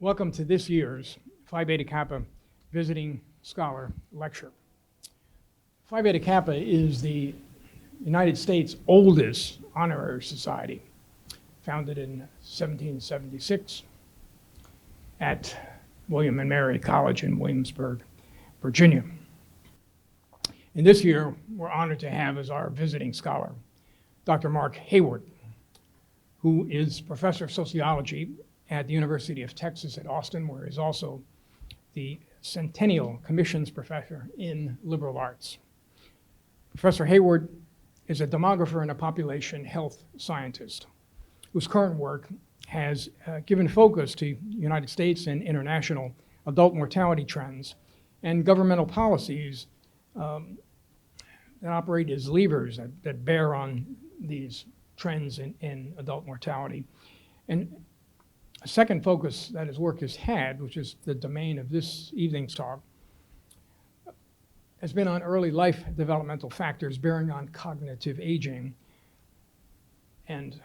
Welcome to this year's Phi Beta Kappa Visiting Scholar Lecture. Phi Beta Kappa is the United States' oldest honorary society, founded in 1776 at William and Mary College in Williamsburg, Virginia. And this year, we're honored to have as our visiting scholar, Dr. Mark Hayward, who is professor of sociology at the University of Texas at Austin, where he's also the Centennial Commission's professor in liberal arts. Professor Hayward is a demographer and a population health scientist whose current work has given focus to United States and international adult mortality trends and governmental policies that operate as levers that bear on these trends in adult mortality. And a second focus that his work has had, which is the domain of this evening's talk, has been on early life developmental factors bearing on cognitive aging. And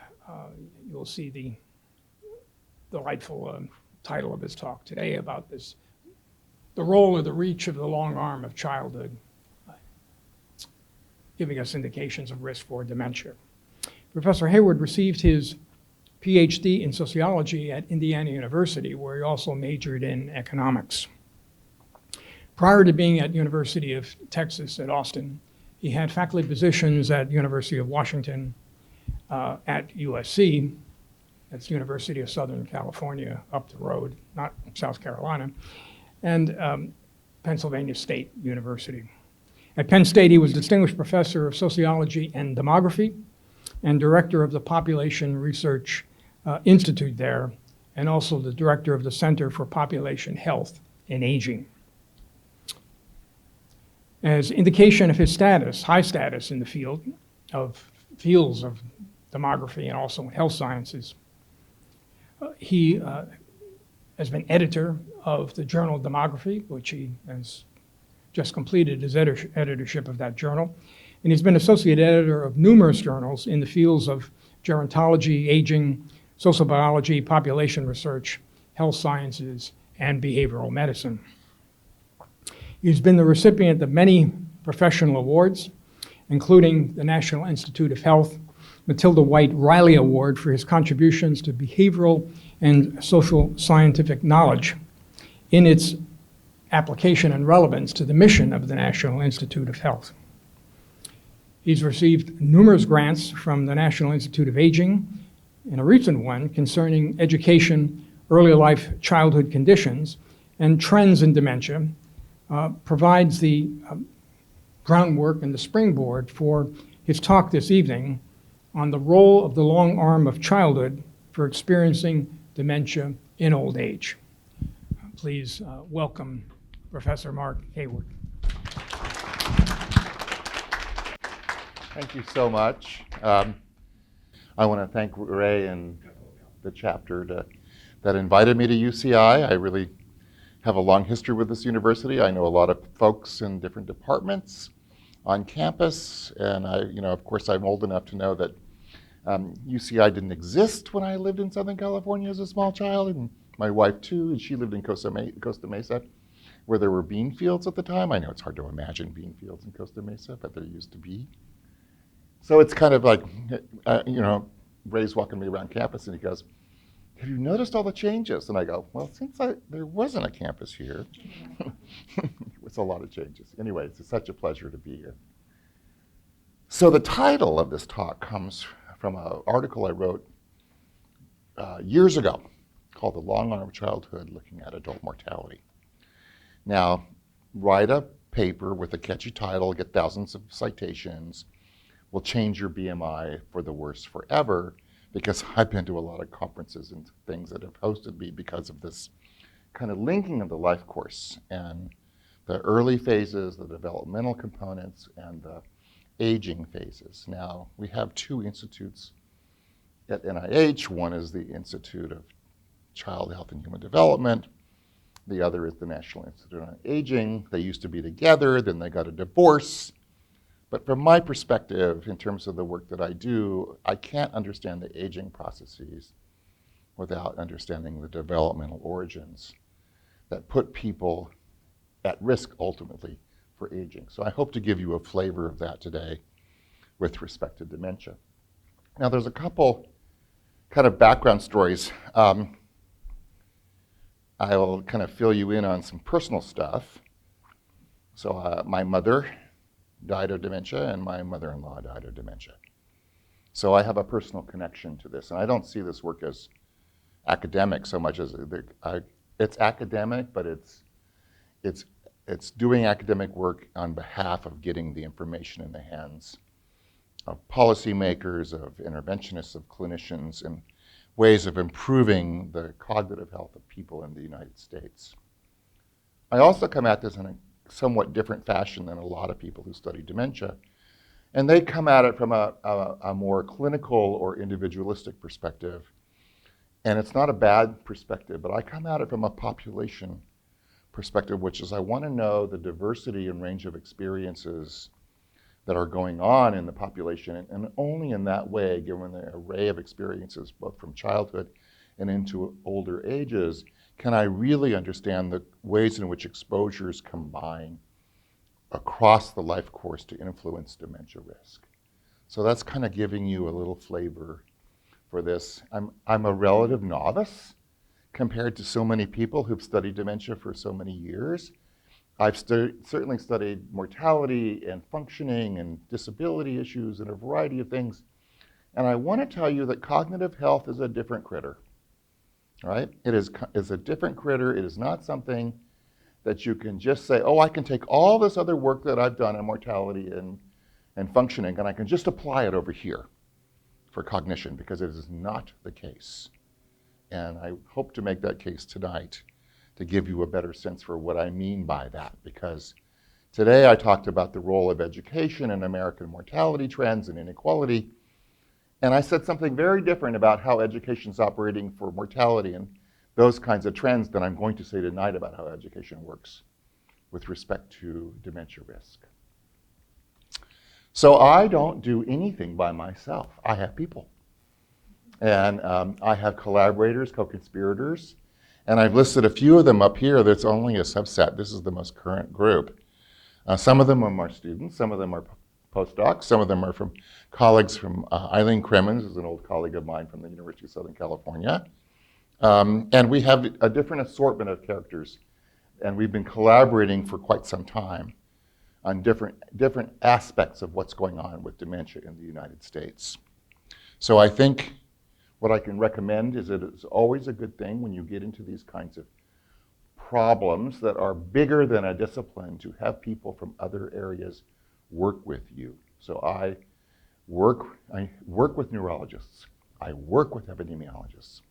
you'll see the delightful title of his talk today about this, the role or the reach of the long arm of childhood, giving us indications of risk for dementia. Professor Hayward received his PhD in sociology at Indiana University, where he also majored in economics. Prior to being at University of Texas at Austin, he had faculty positions at University of Washington, at USC, that's University of Southern California, up the road, not South Carolina, and Pennsylvania State University. At Penn State, he was distinguished professor of sociology and demography and director of the Population Research Institute there, and also the director of the Center for Population Health and Aging. As indication of his status, high status in the fields of demography and also health sciences, he has been editor of the journal Demography, which he has just completed his editorship of that journal. And he's been associate editor of numerous journals in the fields of gerontology, aging, social biology, population research, health sciences, and behavioral medicine. He's been the recipient of many professional awards, including the National Institute of Health Matilda White Riley Award for his contributions to behavioral and social scientific knowledge in its application and relevance to the mission of the National Institute of Health. He's received numerous grants from the National Institute of Aging, and a recent one concerning education, early life childhood conditions, and trends in dementia, provides the groundwork and the springboard for his talk this evening on the role of the long arm of childhood for experiencing dementia in old age. Please welcome Professor Mark Hayward. Thank you so much. I want to thank Ray and the chapter that invited me to UCI. I really have a long history with this university. I know a lot of folks in different departments on campus, and of course, I'm old enough to know that UCI didn't exist when I lived in Southern California as a small child, and my wife too, and she lived in Costa Mesa, where there were bean fields at the time. I know it's hard to imagine bean fields in Costa Mesa, but there used to be. So it's kind of like, Ray's walking me around campus and he goes, "Have you noticed all the changes?" And I go, "Well, since there wasn't a campus here, it's a lot of changes." Anyways, it's such a pleasure to be here. So the title of this talk comes from an article I wrote years ago called "The Long Arm of Childhood, Looking at Adult Mortality." Now, write a paper with a catchy title, get thousands of citations, will change your BMI for the worse forever, because I've been to a lot of conferences and things that have hosted me because of this kind of linking of the life course and the early phases, the developmental components, and the aging phases. Now, we have two institutes at NIH. One is the Institute of Child Health and Human Development. The other is the National Institute on Aging. They used to be together, then they got a divorce. But from my perspective, in terms of the work that I do, I can't understand the aging processes without understanding the developmental origins that put people at risk ultimately for aging. So I hope to give you a flavor of that today with respect to dementia. Now there's a couple kind of background stories. I will kind of fill you in on some personal stuff. So my mother died of dementia and my mother-in-law died of dementia. So I have a personal connection to this, and I don't see this work as academic so much as it's academic, but it's doing academic work on behalf of getting the information in the hands of policymakers, of interventionists, of clinicians, and ways of improving the cognitive health of people in the United States. I also come at this in a somewhat different fashion than a lot of people who study dementia, and they come at it from a more clinical or individualistic perspective. And it's not a bad perspective, but I come at it from a population perspective, which is I want to know the diversity and range of experiences that are going on in the population, and only in that way, given the array of experiences, both from childhood and into older ages, can I really understand the ways in which exposures combine across the life course to influence dementia risk. So that's kind of giving you a little flavor for this. I'm a relative novice compared to so many people who've studied dementia for so many years. I've certainly studied mortality and functioning and disability issues and a variety of things. And I want to tell you that cognitive health is a different critter, right? It is a different critter. It is not something that you can just say, oh, I can take all this other work that I've done in mortality and functioning, and I can just apply it over here for cognition, because it is not the case. And I hope to make that case tonight to give you a better sense for what I mean by that, because today I talked about the role of education in American mortality trends and inequality, and I said something very different about how education is operating for mortality and those kinds of trends than I'm going to say tonight about how education works with respect to dementia risk. So I don't do anything by myself. I have people. And I have collaborators, co-conspirators, and I've listed a few of them up here. That's only a subset. This is the most current group. Some of them are my students, some of them are postdocs, some of them are from colleagues from Eileen Kremens, who's an old colleague of mine from the University of Southern California. And we have a different assortment of characters, and we've been collaborating for quite some time on different aspects of what's going on with dementia in the United States. So I think what I can recommend is that it's always a good thing when you get into these kinds of problems that are bigger than a discipline to have people from other areas work with you. So I work with neurologists. I work with epidemiologists.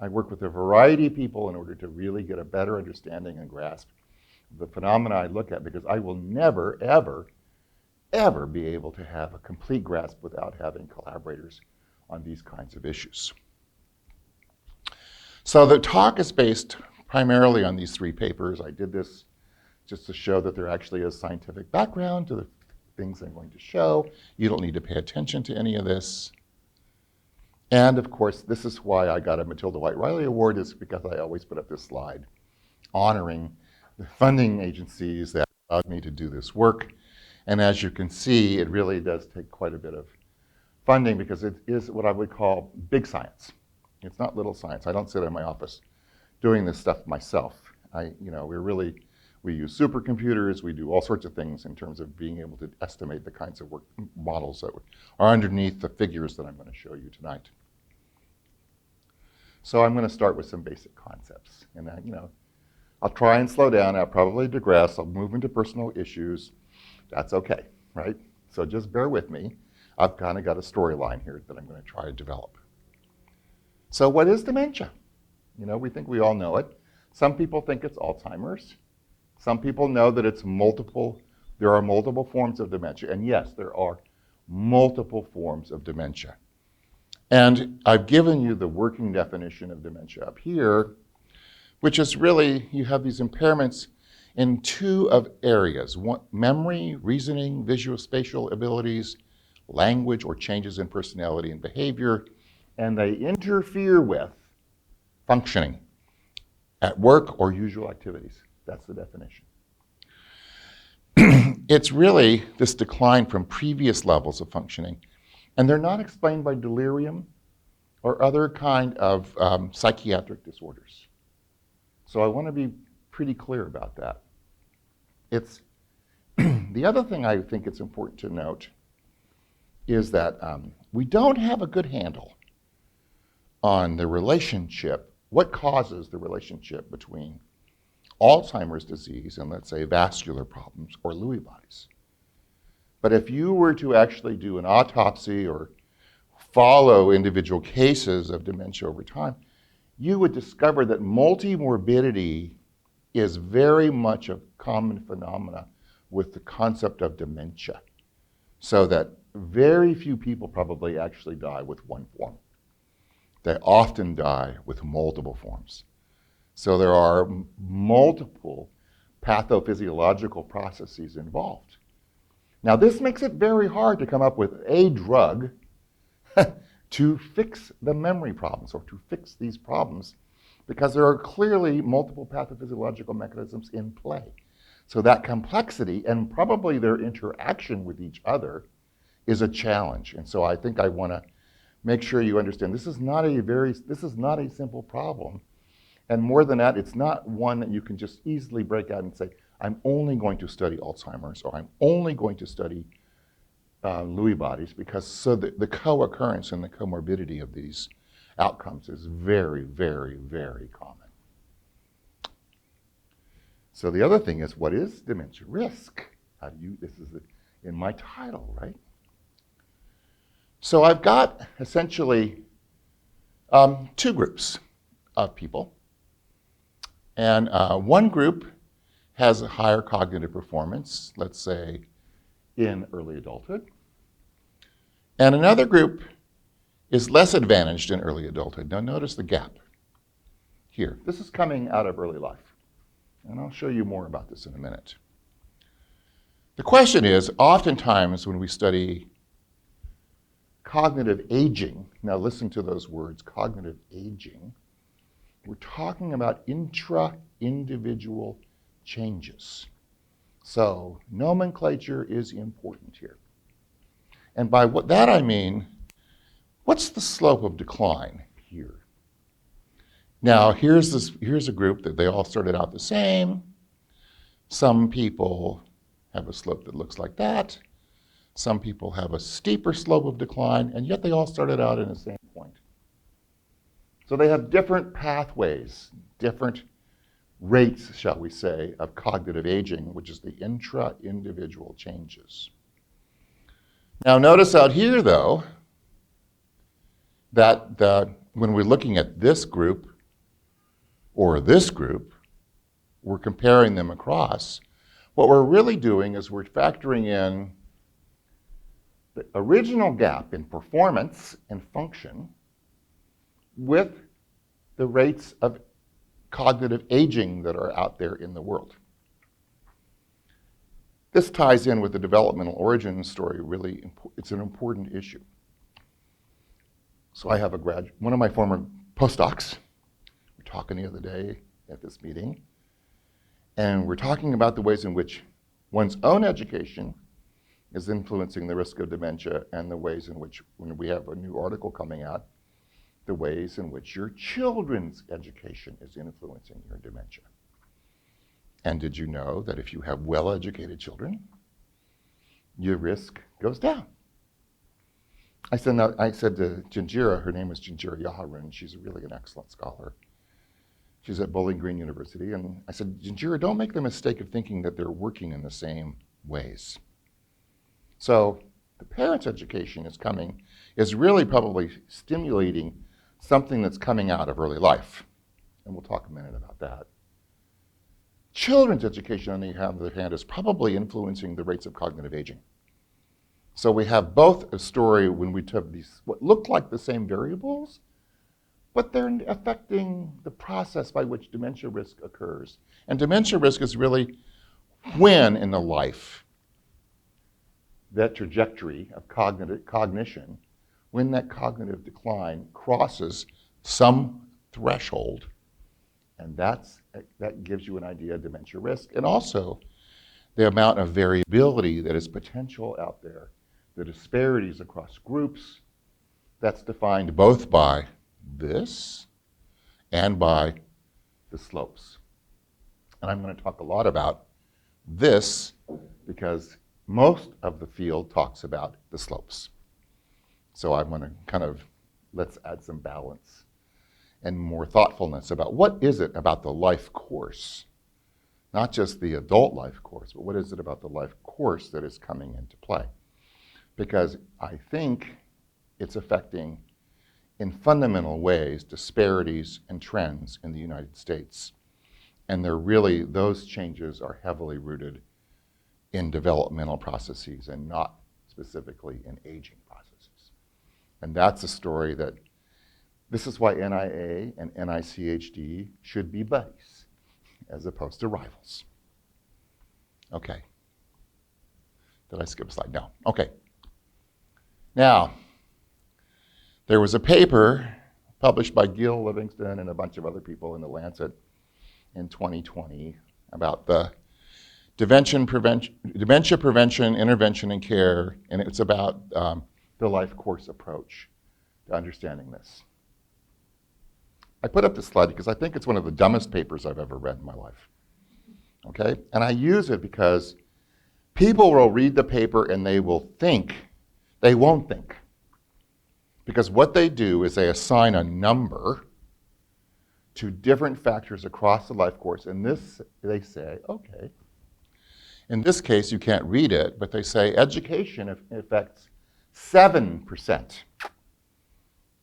I work with a variety of people in order to really get a better understanding and grasp of the phenomena I look at, because I will never, ever, ever be able to have a complete grasp without having collaborators on these kinds of issues. So the talk is based primarily on these three papers. I did this just to show that there actually is scientific background to the things I'm going to show. You don't need to pay attention to any of this. And of course, this is why I got a Matilda White Riley Award, is because I always put up this slide honoring the funding agencies that allowed me to do this work. And as you can see, it really does take quite a bit of funding, because it is what I would call big science. It's not little science. I don't sit in my office doing this stuff myself. We use supercomputers. We do all sorts of things in terms of being able to estimate the kinds of work models that are underneath the figures that I'm going to show you tonight. So I'm going to start with some basic concepts, and I'll try and slow down. I'll probably digress. I'll move into personal issues. That's okay, right? So just bear with me. I've kind of got a storyline here that I'm going to try to develop. So what is dementia? We think we all know it. Some people think it's Alzheimer's. Some people know that it's there are multiple forms of dementia. And yes, there are multiple forms of dementia. And I've given you the working definition of dementia up here, which is really, you have these impairments in two areas: memory, reasoning, visuospatial abilities, language, or changes in personality and behavior, and they interfere with functioning at work or usual activities. That's the definition. It's really this decline from previous levels of functioning, and they're not explained by delirium or other kind of psychiatric disorders. So I want to be pretty clear about that. It's the other thing I think it's important to note is that we don't have a good handle on the relationship, what causes the relationship between Alzheimer's disease and, let's say, vascular problems or Lewy bodies. But if you were to actually do an autopsy or follow individual cases of dementia over time, you would discover that multimorbidity is very much a common phenomena with the concept of dementia, so that very few people probably actually die with one form. They often die with multiple forms. So there are multiple pathophysiological processes involved. Now, this makes it very hard to come up with a drug to fix the memory problems or to fix these problems, because there are clearly multiple pathophysiological mechanisms in play. So that complexity and probably their interaction with each other is a challenge. And so I think I want to make sure you understand this is not a simple problem. And more than that, it's not one that you can just easily break out and say, I'm only going to study Alzheimer's, or I'm only going to study Lewy bodies, because so the co-occurrence and the comorbidity of these outcomes is very, very, very common. So the other thing is, what is dementia risk? This is in my title, right? So I've got essentially two groups of people. And one group has a higher cognitive performance, let's say in early adulthood. And another group is less advantaged in early adulthood. Now notice the gap here. This is coming out of early life. And I'll show you more about this in a minute. The question is, oftentimes when we study cognitive aging, now listen to those words, cognitive aging, we're talking about intra-individual changes. So nomenclature is important here. And by that I mean, what's the slope of decline here? Now here's a group that they all started out the same. Some people have a slope that looks like that. Some people have a steeper slope of decline, and yet they all started out in the same point. So they have different pathways, different rates, shall we say, of cognitive aging, which is the intra-individual changes. Now notice out here, though, that when we're looking at this group or this group, we're comparing them across. What we're really doing is we're factoring in the original gap in performance and function with the rates of cognitive aging that are out there in the world. This ties in with the developmental origin story. Really, it's an important issue. So I have one of my former postdocs. We're talking the other day at this meeting, and we're talking about the ways in which one's own education is influencing the risk of dementia, and the ways in which, when we have a new article coming out, the ways in which your children's education is influencing your dementia. And did you know that if you have well-educated children, your risk goes down? I said to Jinjira, her name is Jinjira Yaharun, she's really an excellent scholar. She's at Bowling Green University, and I said, Jinjira, don't make the mistake of thinking that they're working in the same ways. So the parents' education is really probably stimulating something that's coming out of early life. And we'll talk a minute about that. Children's education, on the other hand, is probably influencing the rates of cognitive aging. So we have both a story when we took these, what look like the same variables, but they're affecting the process by which dementia risk occurs. And dementia risk is really when in the life that trajectory of cognition, when that cognitive decline crosses some threshold. And that gives you an idea of dementia risk. And also the amount of variability that is potential out there, the disparities across groups, that's defined both by this and by the slopes. And I'm going to talk a lot about this because most of the field talks about the slopes. So I'm going to kind of, let's add some balance and more thoughtfulness about what is it about the life course, not just the adult life course, but what is it about the life course that is coming into play? Because I think it's affecting, in fundamental ways, disparities and trends in the United States. And they're really, those changes are heavily rooted in developmental processes and not specifically in aging processes. And that's a story that, this is why NIA and NICHD should be buddies as opposed to rivals. Okay. Did I skip a slide? No. Okay. Now, there was a paper published by Gil Livingston and a bunch of other people in The Lancet in 2020 about the dementia prevention, intervention, and care, and it's about the life course approach to understanding this. I put up this slide because I think it's one of the dumbest papers I've ever read in my life. Okay? And I use it because people will read the paper and they will think, they won't think. Because what they do is they assign a number to different factors across the life course. And this, they say, okay. In this case, you can't read it, but they say education affects 7%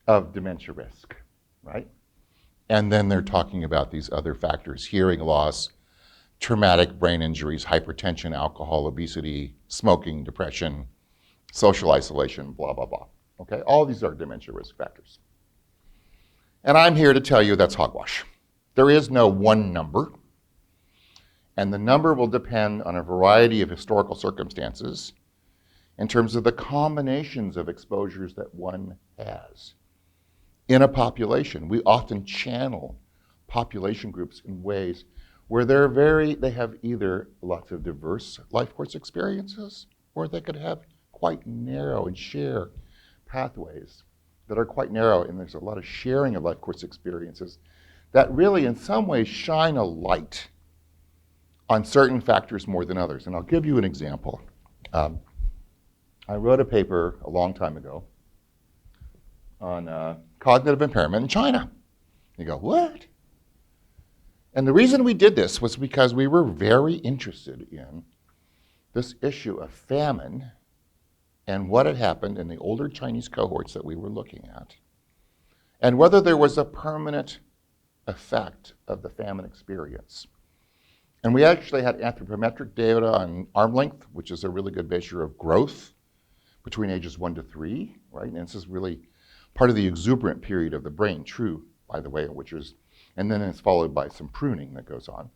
of dementia risk, right? And then they're talking about these other factors: hearing loss, traumatic brain injuries, hypertension, alcohol, obesity, smoking, depression, social isolation, blah, blah, blah. Okay, all these are dementia risk factors. And I'm here to tell you that's hogwash. There is no one number, and the number will depend on a variety of historical circumstances in terms of the combinations of exposures that one has. In a population, we often channel population groups in ways where they have either lots of diverse life course experiences, or they could have quite narrow and share pathways that are quite narrow, and there's a lot of sharing of life course experiences that really in some ways shine a light on certain factors more than others. And I'll give you an example. I wrote a paper a long time ago on cognitive impairment in China. You go, what? And the reason we did this was because we were very interested in this issue of famine and what had happened in the older Chinese cohorts that we were looking at, and whether there was a permanent effect of the famine experience. And we actually had anthropometric data on arm length, which is a really good measure of growth between ages 1 to 3, right? And this is really part of the exuberant period of the brain, true, by the way, which is, and then it's followed by some pruning that goes on.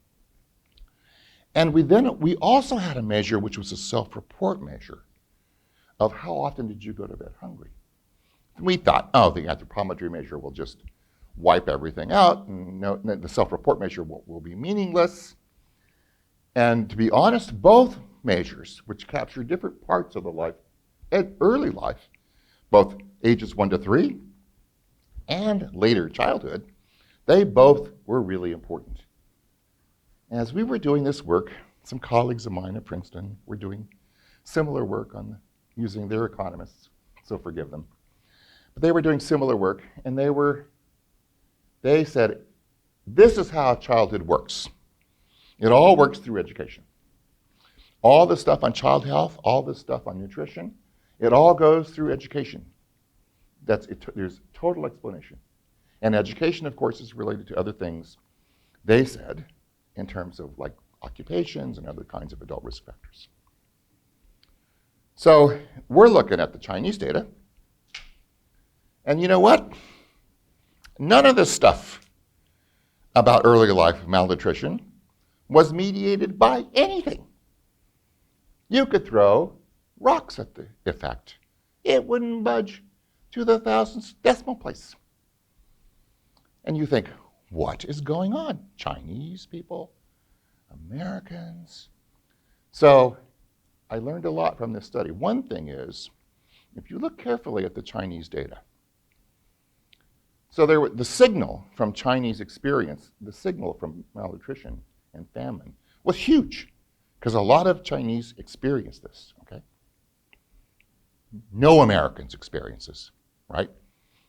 And we also had a measure which was a self-report measure of how often did you go to bed hungry. We thought, oh, the anthropometry measure will just wipe everything out, and the self-report measure will be meaningless. And to be honest, both measures, which capture different parts of the life, early life, both ages 1 to 3 and later childhood, they both were really important. As we were doing this work, some colleagues of mine at Princeton were doing similar work on using their economists, so forgive them. But they were doing similar work, and they said, this is how childhood works. It all works through education. All the stuff on child health, all this stuff on nutrition, it all goes through education. There's total explanation. And education, of course, is related to other things, they said, in terms of like occupations and other kinds of adult risk factors. So we're looking at the Chinese data, and you know what? None of this stuff about early life malnutrition was mediated by anything. You could throw rocks at the effect. It wouldn't budge to the thousandth decimal place. And you think, what is going on? Chinese people, Americans. So I learned a lot from this study. One thing is, if you look carefully at the Chinese data, so the signal from Chinese experience, the signal from malnutrition and famine was huge, because a lot of Chinese experience this, okay? No Americans experience this, right?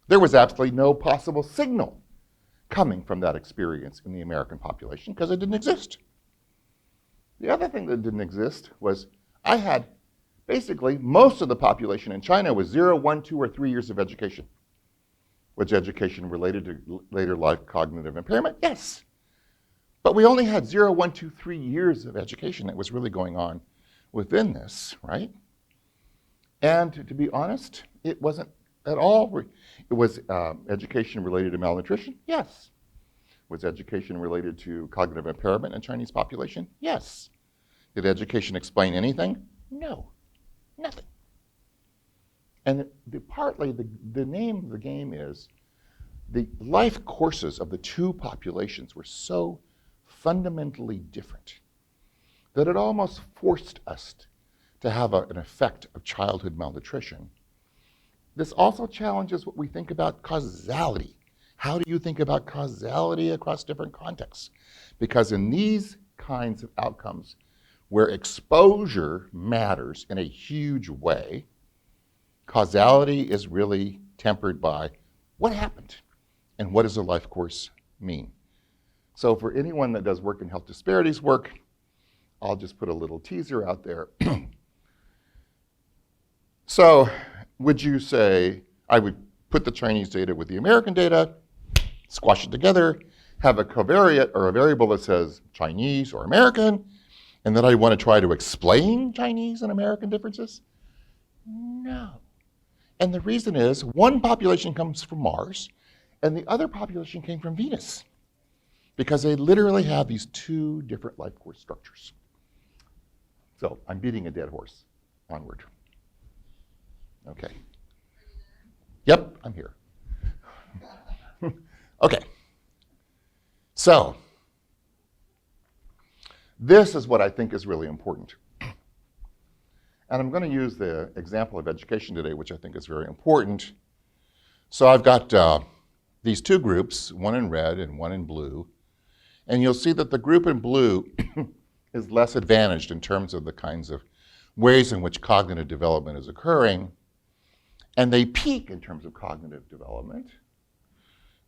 There was absolutely no possible signal coming from that experience in the American population because it didn't exist. The other thing that didn't exist was I had basically most of the population in China was 0, 1, 2, or 3 years of education. Was education related to later life cognitive impairment? Yes. But we only had 0, 1, 2, 3 years of education that was really going on within this, right? And to be honest, it wasn't at all. It was education related to malnutrition? Yes. Was education related to cognitive impairment in Chinese population? Yes. Did education explain anything? No, nothing. And partly the name of the game is the life courses of the two populations were so fundamentally different that it almost forced us to have an effect of childhood malnutrition. This also challenges what we think about causality. How do you think about causality across different contexts? Because in these kinds of outcomes where exposure matters in a huge way, causality is really tempered by what happened and what does a life course mean. So for anyone that does work in health disparities work, I'll just put a little teaser out there. So would you say I would put the Chinese data with the American data, squash it together, have a covariate or a variable that says Chinese or American, and then I want to try to explain Chinese and American differences? No. And the reason is one population comes from Mars and the other population came from Venus, because they literally have these two different life course structures. So I'm beating a dead horse. Onward. Okay. Yep, I'm here. Okay. So this is what I think is really important. And I'm going to use the example of education today, which I think is very important. So I've got these two groups, one in red and one in blue. And you'll see that the group in blue is less advantaged in terms of the kinds of ways in which cognitive development is occurring. And they peak in terms of cognitive development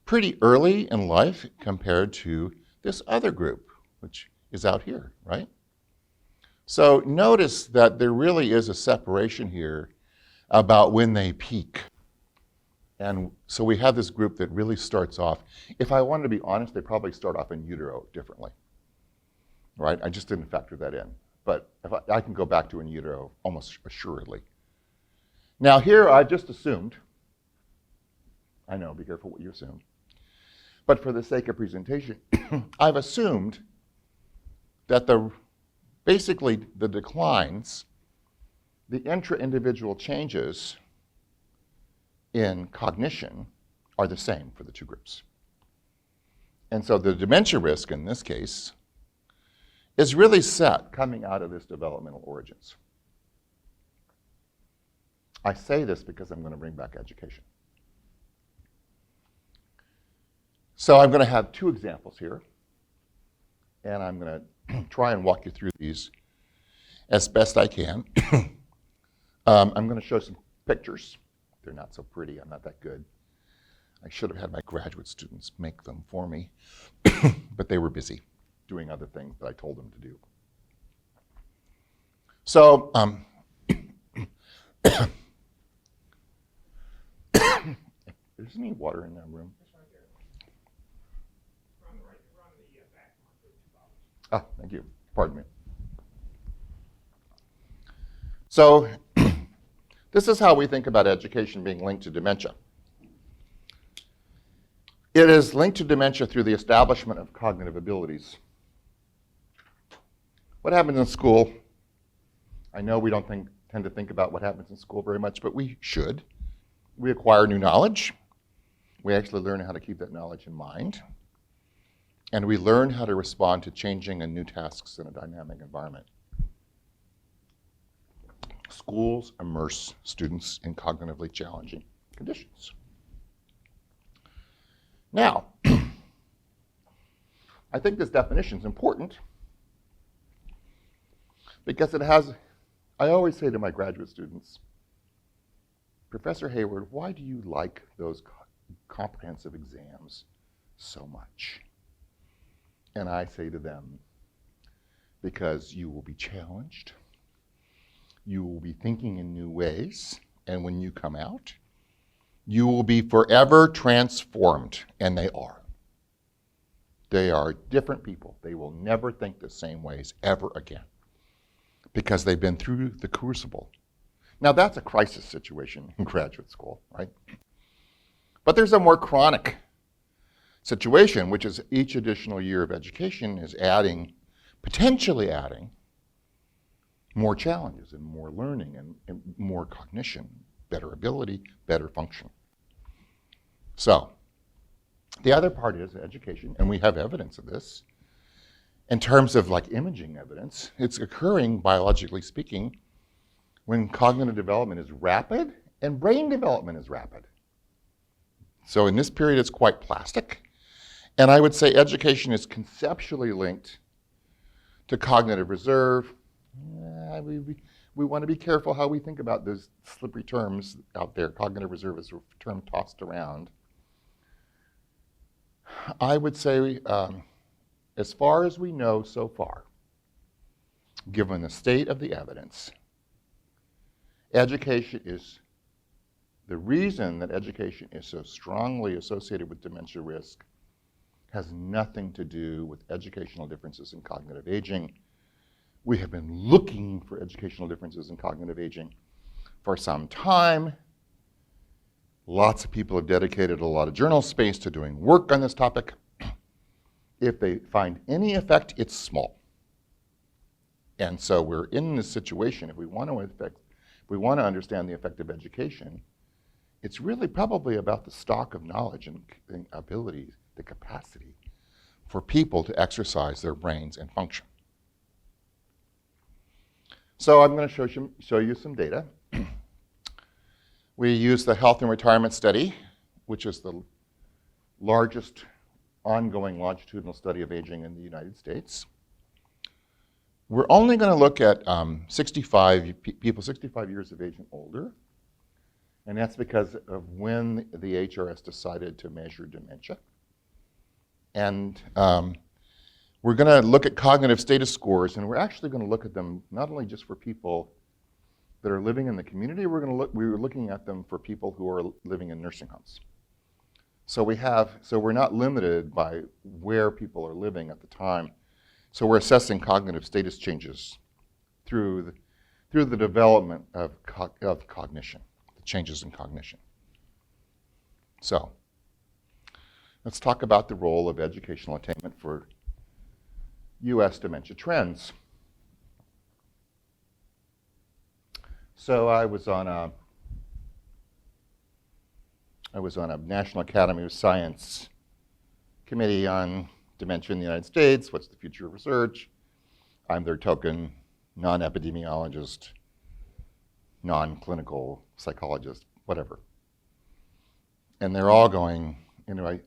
pretty early in life compared to this other group, which is out here, right? So notice that there really is a separation here about when they peak. And so we have this group that really starts off, if I wanted to be honest, they probably start off in utero differently, right? I just didn't factor that in. But if I can go back to in utero almost assuredly. Now here I just assumed, I know, be careful what you assume, but for the sake of presentation, I've assumed that basically the declines, the intra-individual changes in cognition are the same for the two groups. And so the dementia risk in this case is really set coming out of this developmental origins. I say this because I'm going to bring back education. So I'm going to have two examples here, and I'm going to try and walk you through these as best I can. I'm going to show some pictures. They're not so pretty. I'm not that good. I should have had my graduate students make them for me, but they were busy doing other things that I told them to do. So there's any water in that room? Ah, thank you. Pardon me. So this is how we think about education being linked to dementia. It is linked to dementia through the establishment of cognitive abilities. What happens in school? I know we don't tend to think about what happens in school very much, but we should. We acquire new knowledge. We actually learn how to keep that knowledge in mind. And we learn how to respond to changing and new tasks in a dynamic environment. Schools immerse students in cognitively challenging conditions. Now, I think this definition is important because it has, I always say to my graduate students, Professor Hayward, why do you like those comprehensive exams so much? And I say to them, because you will be challenged, you will be thinking in new ways, and when you come out, you will be forever transformed, and they are. They are different people. They will never think the same ways ever again because they've been through the crucible. Now, that's a crisis situation in graduate school, right? But there's a more chronic situation, which is each additional year of education is adding, potentially adding, more challenges and more learning and more cognition, better ability, better function. So, the other part is education, and we have evidence of this. In terms of like imaging evidence, it's occurring, biologically speaking, when cognitive development is rapid and brain development is rapid. So in this period, it's quite plastic. And I would say education is conceptually linked to cognitive reserve. We want to be careful how we think about those slippery terms out there. Cognitive reserve is a term tossed around. I would say, as far as we know so far, given the state of the evidence, education is, the reason that education is so strongly associated with dementia risk has nothing to do with educational differences in cognitive aging. We have been looking for educational differences in cognitive aging for some time. Lots of people have dedicated a lot of journal space to doing work on this topic. If they find any effect, it's small. And so we're in this situation. If we want to understand the effect of education, it's really probably about the stock of knowledge and ability, the capacity for people to exercise their brains and function. So I'm going to show you some data. We use the Health and Retirement Study, which is the largest ongoing longitudinal study of aging in the United States. We're only going to look at 65 people 65 years of age and older, and that's because of when the HRS decided to measure dementia. And we're going to look at cognitive status scores, and we're actually going to look at them not only just for people that are living in the community, we're looking at them for people who are living in nursing homes. So we're not limited by where people are living at the time. So we're assessing cognitive status changes through the development of cognition, the changes in cognition. So let's talk about the role of educational attainment for US dementia trends. So I was on a National Academy of Science committee on dementia in the United States. What's the future of research? I'm their token non-epidemiologist, non-clinical psychologist, whatever. And they're all going,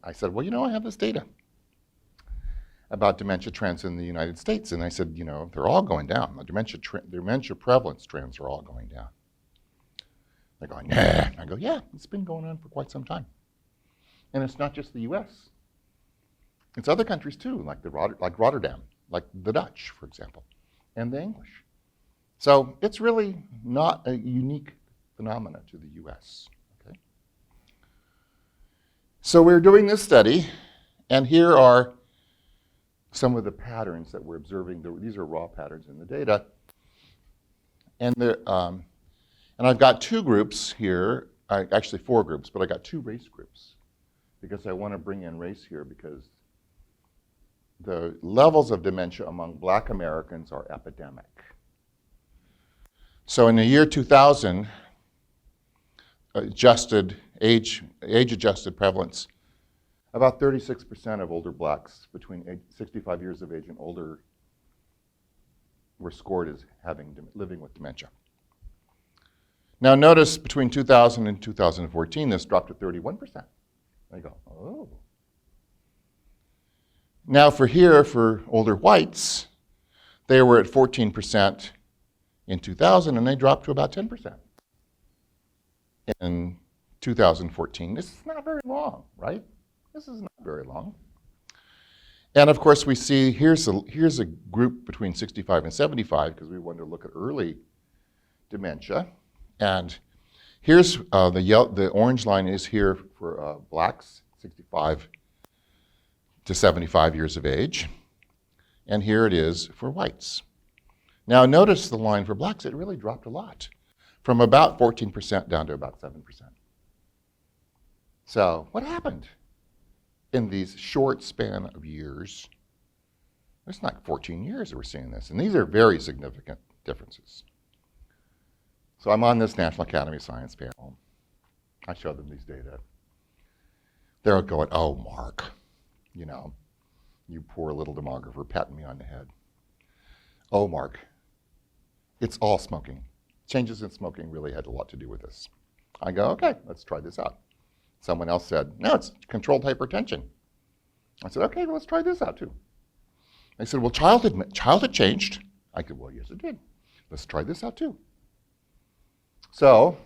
I said, well, I have this data about dementia trends in the United States. And I said, they're all going down. The dementia prevalence trends are all going down. They're going, nah. I go, yeah, it's been going on for quite some time. And it's not just the US. It's other countries too, like Rotterdam, like the Dutch, for example, and the English. So it's really not a unique phenomena to the US. Okay? So we're doing this study, and here are some of the patterns that we're observing. These are raw patterns in the data. And I've got two groups here, actually 4 groups, but I got 2 race groups because I want to bring in race here because the levels of dementia among Black Americans are epidemic. So in the year 2000, adjusted age-adjusted prevalence, about 36% of older blacks between 65 years of age and older were scored as living with dementia. Now notice between 2000 and 2014, this dropped to 31%. I go, oh. Now for older whites, they were at 14% in 2000, and they dropped to about 10% in 2014. This is not very long, right? This is not very long. And of course, we see here's a group between 65 and 75, because we wanted to look at early dementia. And here's the orange line is here for blacks, 65 to 75 years of age. And here it is for whites. Now notice the line for blacks, it really dropped a lot, from about 14% down to about 7%. So what happened in these short span of years? It's not 14 years that we're seeing this, and these are very significant differences. So I'm on this National Academy of Science panel. I show them these data. They're going, oh, Mark, you poor little demographer, patting me on the head. Oh, Mark, it's all smoking. Changes in smoking really had a lot to do with this. I go, okay, let's try this out. Someone else said, no, it's controlled hypertension. I said, okay, well, let's try this out too. They said, well, childhood changed. I said, well, yes, it did. Let's try this out too. So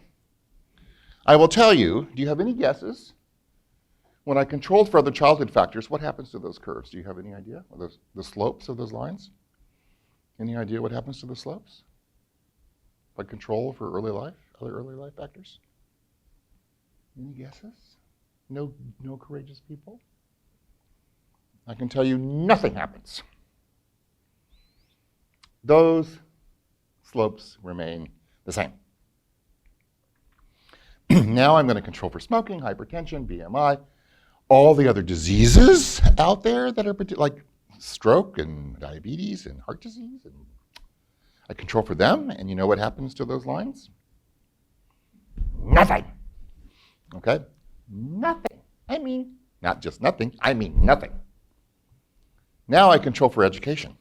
I will tell you, do you have any guesses? When I controlled for other childhood factors, what happens to those curves? Do you have any idea? Or the slopes of those lines? Any idea what happens to the slopes? If I control for other early life factors? Any guesses? No courageous people? I can tell you nothing happens. Those slopes remain the same. Now I'm going to control for smoking, hypertension, BMI, all the other diseases out there that are like stroke and diabetes and heart disease. And I control for them, and you know what happens to those lines? Nothing. Okay? Nothing. I mean, not just nothing, I mean nothing. Now I control for education.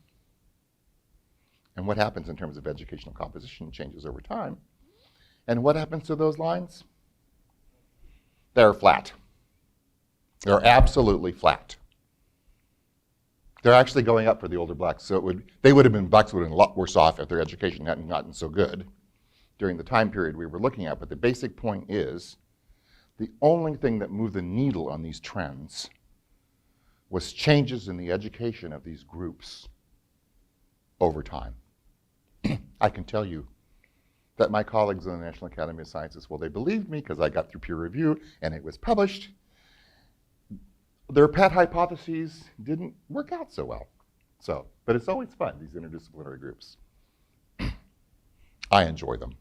And what happens in terms of educational composition changes over time. And what happens to those lines? They're flat. They're absolutely flat. They're actually going up for the older blacks. So blacks would have been a lot worse off if their education hadn't gotten so good during the time period we were looking at. But the basic point is, the only thing that moved the needle on these trends was changes in the education of these groups over time. I can tell you that my colleagues in the National Academy of Sciences, well, they believed me because I got through peer review and it was published. Their pet hypotheses didn't work out so well. But it's always fun, these interdisciplinary groups. I enjoy them.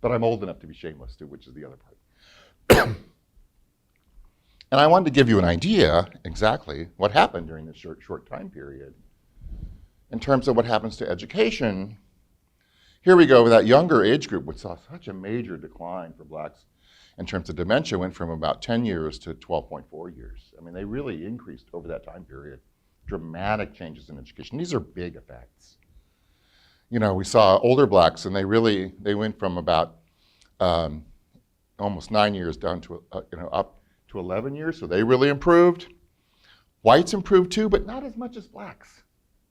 But I'm old enough to be shameless too, which is the other part. And I wanted to give you an idea exactly what happened during this short time period in terms of what happens to education. Here we go with that younger age group, which saw such a major decline for blacks in terms of dementia, went from about 10 years to 12.4 years. I mean, they really increased over that time period. Dramatic changes in education. These are big effects. We saw older blacks, and they went from about almost 9 years down to up to 11 years, so they really improved. Whites improved too, but not as much as blacks,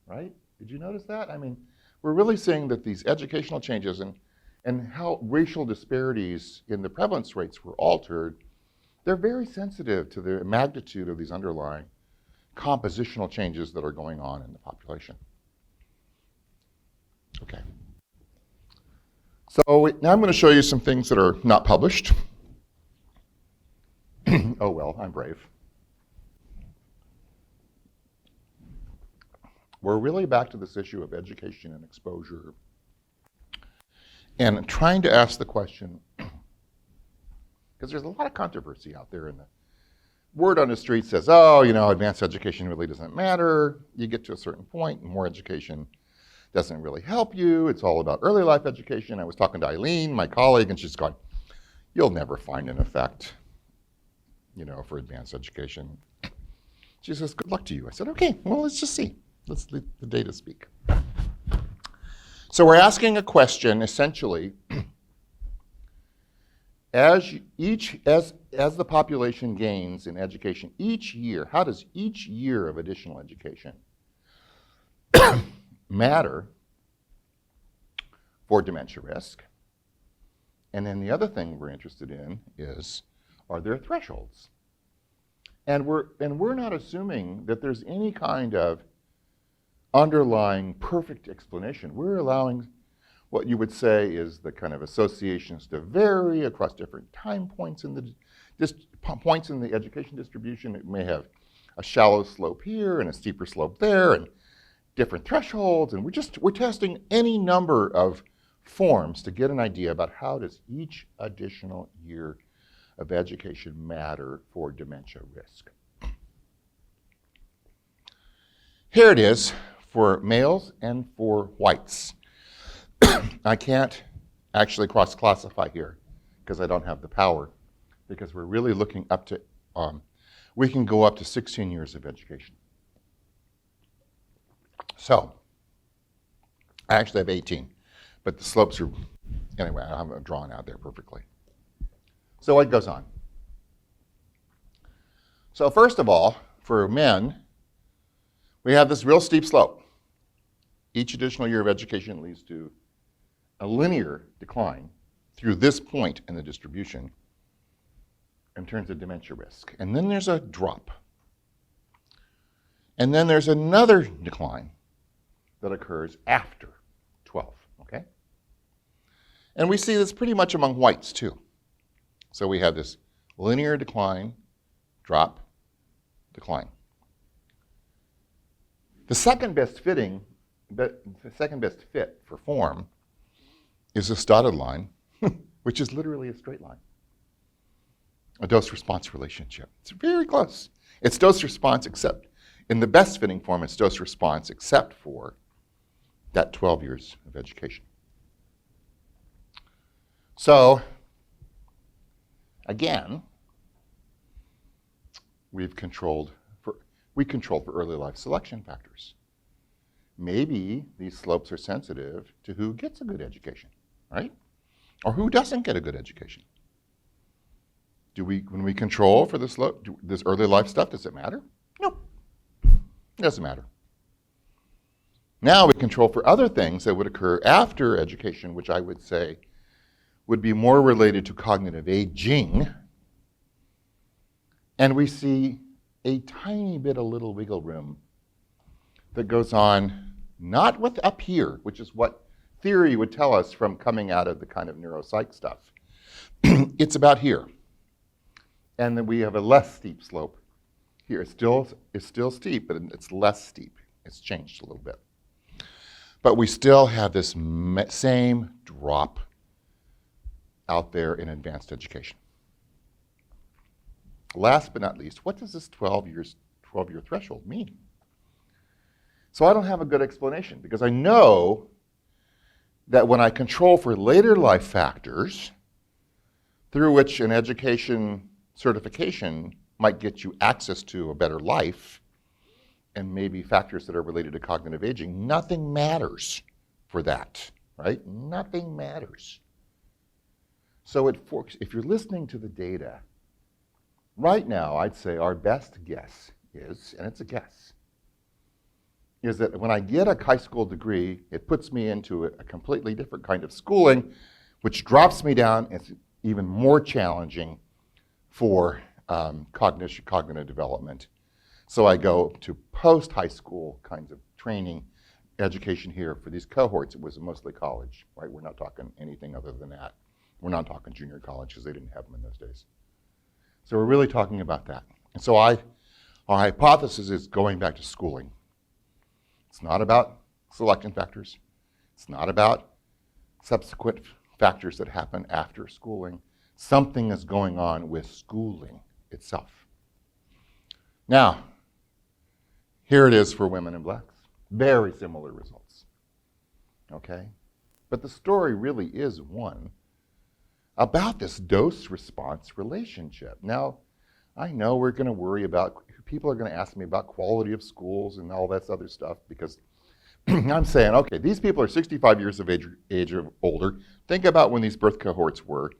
right? Did you notice that? I mean, we're really seeing that these educational changes and how racial disparities in the prevalence rates were altered, they're very sensitive to the magnitude of these underlying compositional changes that are going on in the population. Okay. So now I'm going to show you some things that are not published. Oh well, I'm brave. We're really back to this issue of education and exposure and trying to ask the question, because there's a lot of controversy out there, and the word on the street says, oh, advanced education really doesn't matter. You get to a certain point, and more education doesn't really help you. It's all about early life education. I was talking to Eileen, my colleague, and she's going, you'll never find an effect for advanced education. She says, good luck to you. I said, okay, well, let's just see. Let's let the data speak. So we're asking a question, essentially, as the population gains in education each year, how does each year of additional education matter for dementia risk? And then the other thing we're interested in is, are there thresholds? And we're not assuming that there's any kind of underlying perfect explanation. We're allowing what you would say is the kind of associations to vary across different time points in the education distribution. It may have a shallow slope here and a steeper slope there and different thresholds, and we're testing any number of forms to get an idea about how does each additional year of education matter for dementia risk. Here it is for males and for whites. I can't actually cross-classify here because I don't have the power, because we're really looking up to, we can go up to 16 years of education. So, I actually have 18, but the slopes are, anyway, I haven't drawn out there perfectly. So what goes on? So first of all, for men, we have this real steep slope. Each additional year of education leads to a linear decline through this point in the distribution in terms of dementia risk. And then there's a drop. And then there's another decline that occurs after 12, okay? And we see this pretty much among whites too. So we have this linear decline, drop, decline. The second best fit for form is this dotted line, which is literally a straight line. A dose-response relationship. It's very close. It's dose-response except, in the best fitting form, it's dose-response except for that 12 years of education. So, again, we controlled for early life selection factors. Maybe these slopes are sensitive to who gets a good education, right? Or who doesn't get a good education. When we control for the slope, this early life stuff, does it matter? No, it doesn't matter. Now we control for other things that would occur after education, which I would say would be more related to cognitive aging. And we see a tiny bit of little wiggle room that goes on, not with up here, which is what theory would tell us from coming out of the kind of neuropsych stuff. It's about here. And then we have a less steep slope here. It's still steep, but it's less steep. It's changed a little bit. But we still have this same drop out there in advanced education. Last but not least, what does this 12-year threshold mean? So I don't have a good explanation, because I know that when I control for later life factors, through which an education certification might get you access to a better life, and maybe factors that are related to cognitive aging, nothing matters for that, right? Nothing matters. So if you're listening to the data, right now I'd say our best guess is, and it's a guess, is that when I get a high school degree, it puts me into a completely different kind of schooling, which drops me down. It's even more challenging for cognitive development. So I go to post-high school kinds of training, education here. For these cohorts, it was mostly college, right? We're not talking anything other than that. We're not talking junior college, because they didn't have them in those days. So we're really talking about that. And so our hypothesis is going back to schooling. It's not about selection factors. It's not about subsequent factors that happen after schooling. Something is going on with schooling itself. Now, here it is for women and blacks. Very similar results, okay? But the story really is one about this dose-response relationship. Now, I know we're going to worry about, people are going to ask me about quality of schools and all that other stuff because I'm saying, okay, these people are 65 years of age or older. Think about when these birth cohorts were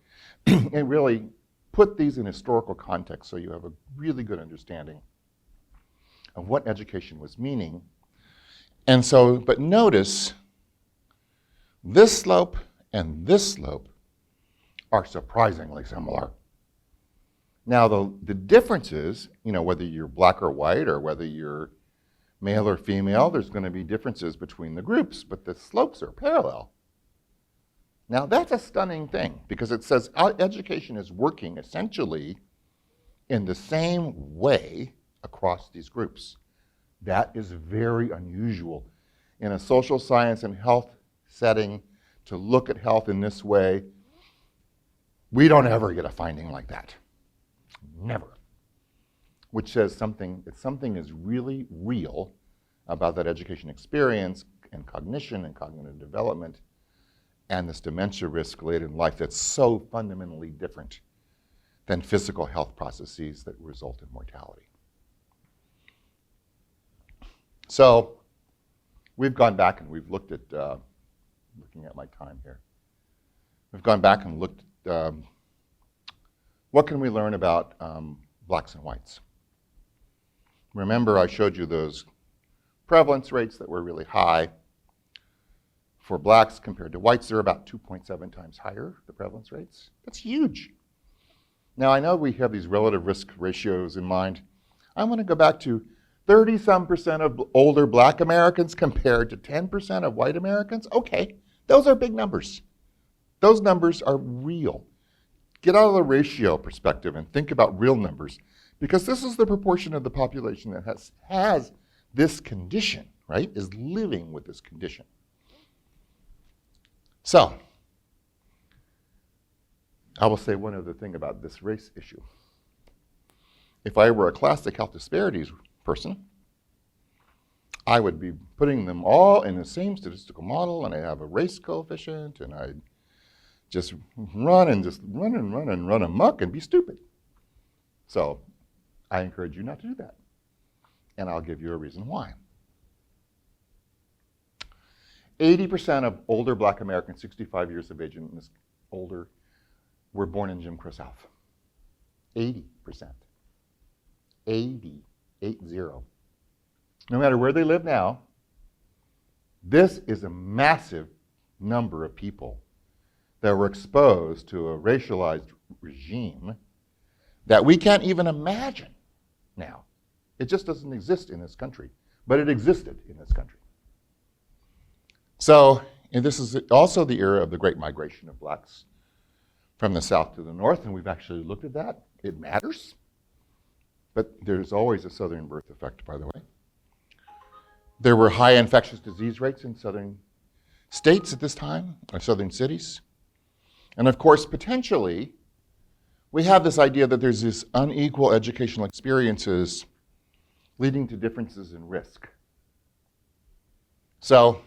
and really put these in historical context so you have a really good understanding of what education was meaning. And so, but notice this slope and this slope are surprisingly similar. Now, the difference is, whether you're black or white or whether you're male or female, there's going to be differences between the groups, but the slopes are parallel. Now, that's a stunning thing because it says our education is working essentially in the same way across these groups. That is very unusual in a social science and health setting to look at health in this way. We don't ever get a finding like that. Never. Which says something is really real about that education experience and cognition and cognitive development and this dementia risk later in life that's so fundamentally different than physical health processes that result in mortality. So we've gone back and we've looked at, looking at my time here, we've gone back and looked at what can we learn about blacks and whites. Remember I showed you those prevalence rates that were really high. For blacks compared to whites, they're about 2.7 times higher, the prevalence rates. That's huge. Now I know we have these relative risk ratios in mind. I want to go back to 30-some% of older black Americans compared to 10% of white Americans. Okay, those are big numbers. Those numbers are real. Get out of the ratio perspective and think about real numbers because this is the proportion of the population that has this condition, right, is living with this condition. So, I will say one other thing about this race issue. If I were a classic health disparities person, I would be putting them all in the same statistical model and I have a race coefficient and I'd just run amok and be stupid. So I encourage you not to do that. And I'll give you a reason why. 80% of older black Americans, 65 years of age and older, were born in Jim Crow South. 80%. 80. No matter where they live now, this is a massive number of people that were exposed to a racialized regime that we can't even imagine now. It just doesn't exist in this country, but it existed in this country. So, and this is also the era of the Great Migration of blacks from the South to the North, and we've actually looked at that. It matters, but there's always a Southern birth effect, by the way. There were high infectious disease rates in southern states at this time, or southern cities. And of course, potentially, we have this idea that there's this unequal educational experiences leading to differences in risk. So,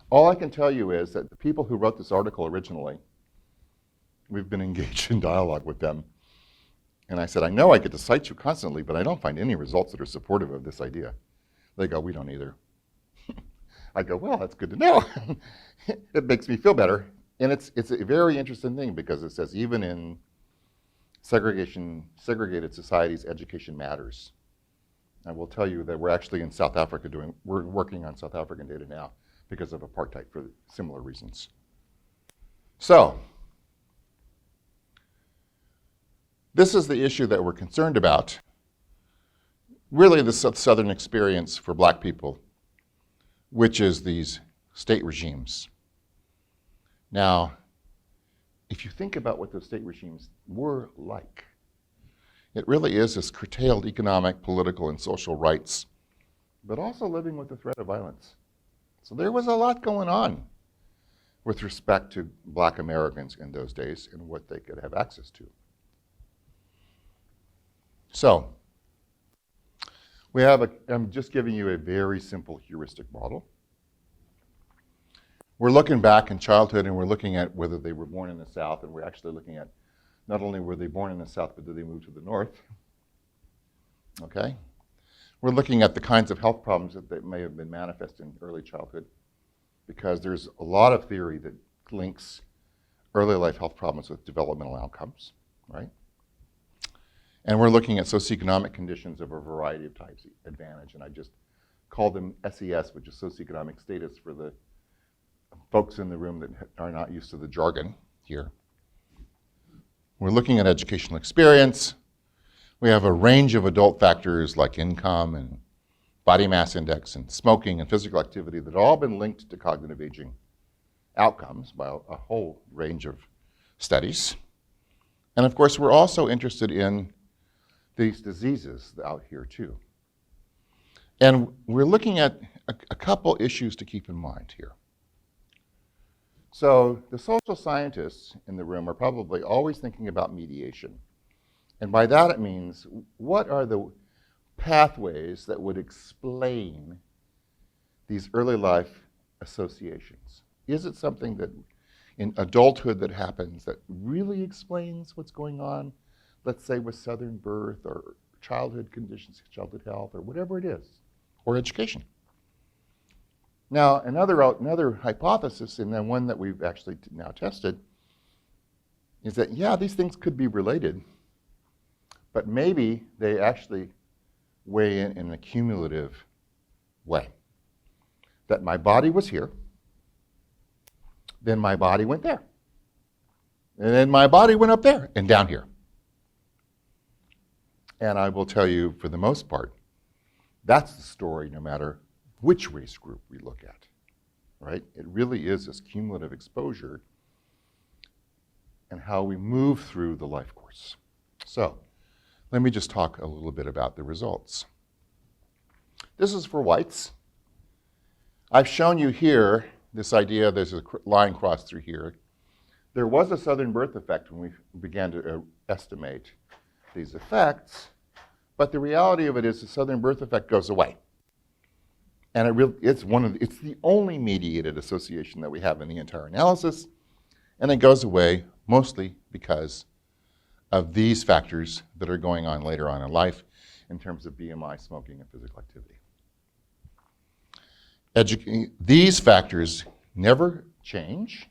all I can tell you is that the people who wrote this article originally, we've been engaged in dialogue with them. And I said, I know I get to cite you constantly, but I don't find any results that are supportive of this idea. They go, we don't either. I go, well, that's good to know. It makes me feel better. And it's a very interesting thing because it says even in segregated societies, education matters. I will tell you that we're actually in South Africa we're working on South African data now because of apartheid for similar reasons. So, this is the issue that we're concerned about. Really the Southern experience for black people, which is these state regimes. Now, if you think about what those state regimes were like, it really is this curtailed economic, political, and social rights, but also living with the threat of violence. So there was a lot going on with respect to black Americans in those days and what they could have access to. So, I'm just giving you a very simple heuristic model. We're looking back in childhood and we're looking at whether they were born in the South, and we're actually looking at not only were they born in the South, but did they move to the North? Okay. We're looking at the kinds of health problems that may have been manifest in early childhood, because there's a lot of theory that links early life health problems with developmental outcomes, right? And we're looking at socioeconomic conditions of a variety of types, advantage, and I just call them SES, which is socioeconomic status for the folks in the room that are not used to the jargon here. We're looking at educational experience. We have a range of adult factors like income and body mass index and smoking and physical activity that have all been linked to cognitive aging outcomes by a whole range of studies. And of course, we're also interested in these diseases out here too. And we're looking at a couple issues to keep in mind here. So the social scientists in the room are probably always thinking about mediation. And by that it means, what are the pathways that would explain these early life associations? Is it something that in adulthood that happens that really explains what's going on, let's say with southern birth or childhood conditions, childhood health, or whatever it is, or education? Now, another hypothesis, and then one that we've actually now tested, is that, yeah, these things could be related, but maybe they actually weigh in a cumulative way. That my body was here, then my body went there, and then my body went up there and down here. And I will tell you, for the most part, that's the story no matter which race group we look at, right? It really is this cumulative exposure and how we move through the life course. So let me just talk a little bit about the results. This is for whites. I've shown you here this idea, there's a line crossed through here. There was a southern birth effect when we began to estimate these effects, but the reality of it is the southern birth effect goes away. And it's the only mediated association that we have in the entire analysis, and it goes away mostly because of these factors that are going on later on in life in terms of BMI, smoking, and physical activity. These factors never change.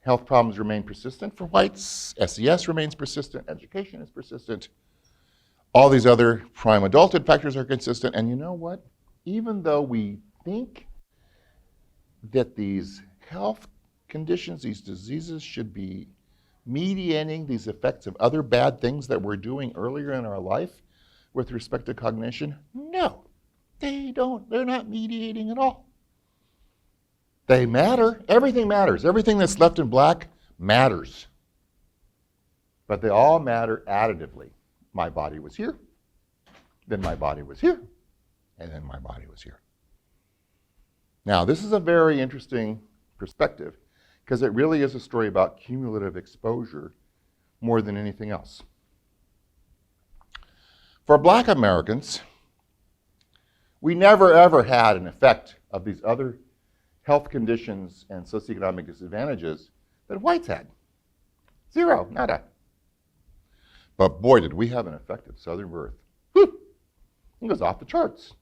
Health problems remain persistent for whites. SES remains persistent. Education is persistent. All these other prime adulthood factors are consistent. And you know what? Even though we think that these health conditions, these diseases should be mediating these effects of other bad things that we're doing earlier in our life with respect to cognition, no, they don't. They're not mediating at all. They matter. Everything matters. Everything that's left in black matters. But they all matter additively. My body was here, then my body was here, and then my body was here. Now, this is a very interesting perspective because it really is a story about cumulative exposure more than anything else. For Black Americans, we never ever had an effect of these other health conditions and socioeconomic disadvantages that whites had. Zero, nada. But boy, did we have an effect of southern birth. Whew. It was off the charts.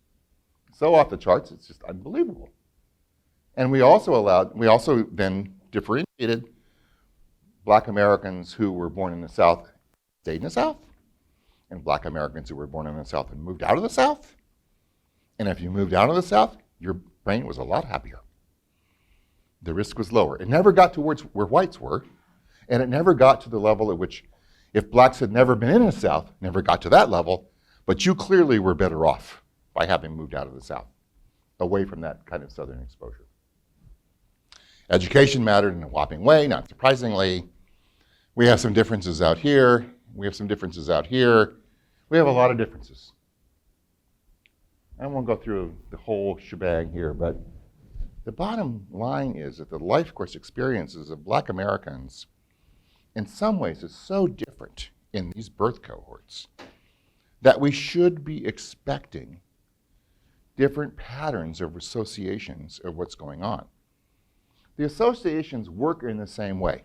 So off the charts, it's just unbelievable. And we also then differentiated Black Americans who were born in the South, stayed in the South, and Black Americans who were born in the South and moved out of the South. And if you moved out of the South, your brain was a lot happier. The risk was lower. It never got towards where whites were, and it never got to the level at which, if blacks had never been in the South, never got to that level, but you clearly were better off by having moved out of the South, away from that kind of southern exposure. Education mattered in a whopping way, not surprisingly. We have some differences out here. We have some differences out here. We have a lot of differences. I won't go through the whole shebang here, but the bottom line is that the life course experiences of Black Americans in some ways is so different in these birth cohorts that we should be expecting different patterns of associations of what's going on. The associations work in the same way.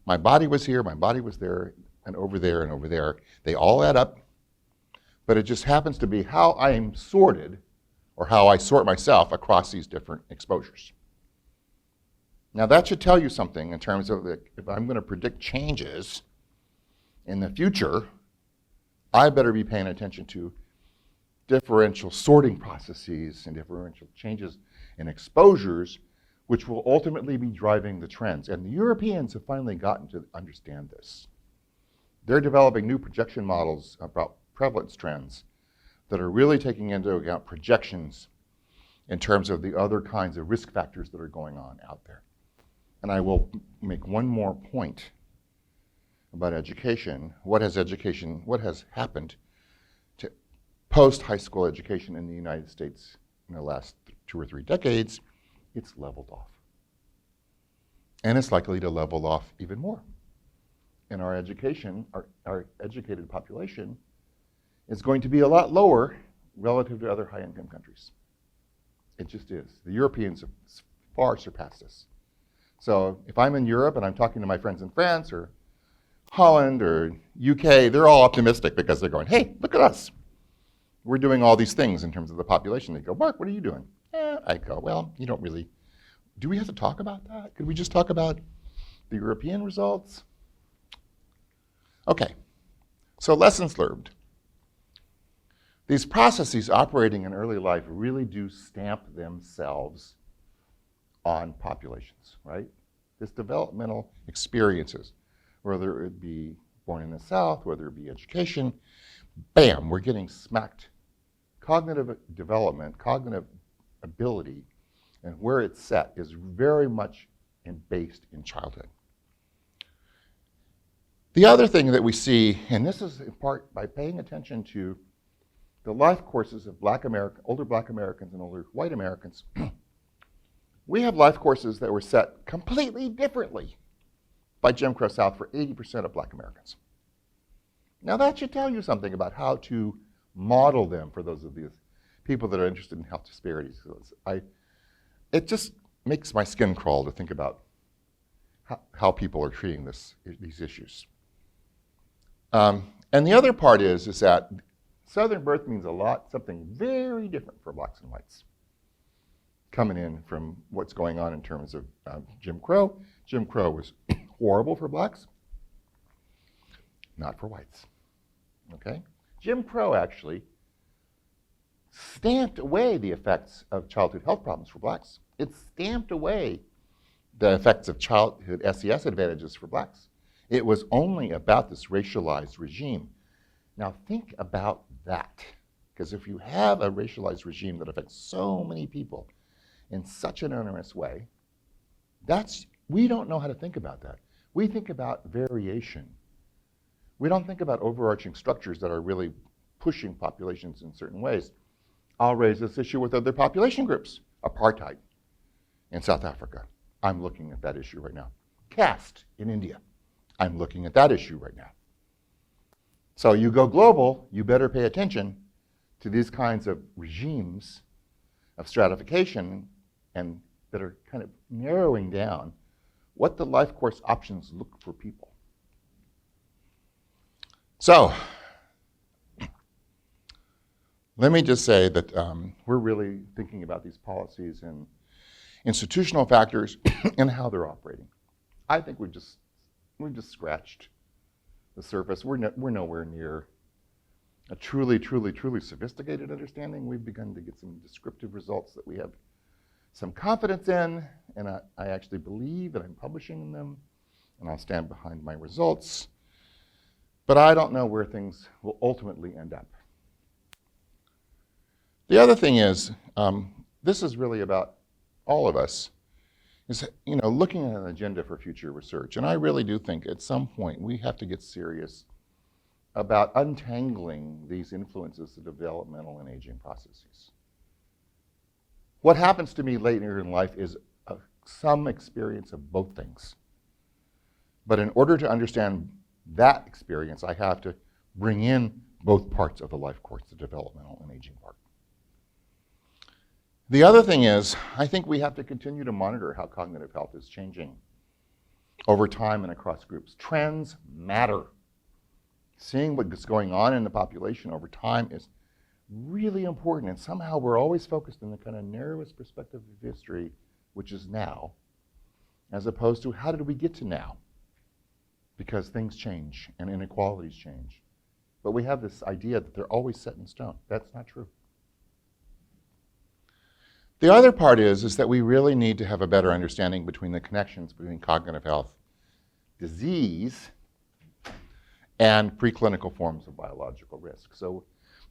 My body was here, my body was there, and over there and over there. They all add up, but it just happens to be how I am sorted, or how I sort myself across these different exposures. Now that should tell you something in terms of if I'm going to predict changes in the future, I better be paying attention to differential sorting processes and differential changes in exposures, which will ultimately be driving the trends. And the Europeans have finally gotten to understand this. They're developing new projection models about prevalence trends that are really taking into account projections in terms of the other kinds of risk factors that are going on out there. And I will make one more point about education. What has happened to post-high school education in the United States in the last 2 or 3 decades? It's leveled off. And it's likely to level off even more. And our education, our educated population, is going to be a lot lower relative to other high-income countries. It just is. The Europeans have far surpassed us. So if I'm in Europe and I'm talking to my friends in France or Holland or UK, they're all optimistic because they're going, hey, look at us. We're doing all these things in terms of the population. They go, Mark, what are you doing? I go, well, you don't really. Do we have to talk about that? Could we just talk about the European results? Okay, so lessons learned. These processes operating in early life really do stamp themselves on populations, right? This developmental experiences, whether it be born in the South, whether it be education, bam, we're getting smacked. Cognitive development, cognitive ability, and where it's set is very much based in childhood. The other thing that we see, and this is in part by paying attention to the life courses of older Black Americans and older white Americans, we have life courses that were set completely differently by Jim Crow South for 80% of Black Americans. Now that should tell you something about how to model them for those of these people that are interested in health disparities. It just makes my skin crawl to think about how people are treating these issues. And the other part is that Southern birth means something very different for Blacks and whites, coming in from what's going on in terms of Jim Crow. Jim Crow was horrible for Blacks, not for whites, okay? Jim Crow actually stamped away the effects of childhood health problems for Blacks. It stamped away the effects of childhood SES advantages for Blacks. It was only about this racialized regime. Now think about that, because if you have a racialized regime that affects so many people in such an onerous way, we don't know how to think about that. We think about variation. We don't think about overarching structures that are really pushing populations in certain ways. I'll raise this issue with other population groups. Apartheid in South Africa. I'm looking at that issue right now. Caste in India. I'm looking at that issue right now. So you go global, you better pay attention to these kinds of regimes of stratification and that are kind of narrowing down what the life course options look for people. So let me just say that we're really thinking about these policies and institutional factors and how they're operating. I think we've just scratched the surface. We're nowhere near a truly sophisticated understanding. We've begun to get some descriptive results that we have some confidence in, and I actually believe that I'm publishing them, and I'll stand behind my results. But I don't know where things will ultimately end up. The other thing is, this is really about all of us, is looking at an agenda for future research. And I really do think at some point we have to get serious about untangling these influences of developmental and aging processes. What happens to me later in life is some experience of both things. But in order to understand that experience, I have to bring in both parts of the life course, the developmental and aging part. The other thing is, I think we have to continue to monitor how cognitive health is changing. over time and across groups. Trends matter. Seeing what's going on in the population over time is really important, and somehow we're always focused in the kind of narrowest perspective of history, which is now, as opposed to how did we get to now? Because things change and inequalities change. But we have this idea that they're always set in stone. That's not true. The other part is that we really need to have a better understanding between the connections between cognitive health, disease, and preclinical forms of biological risk. So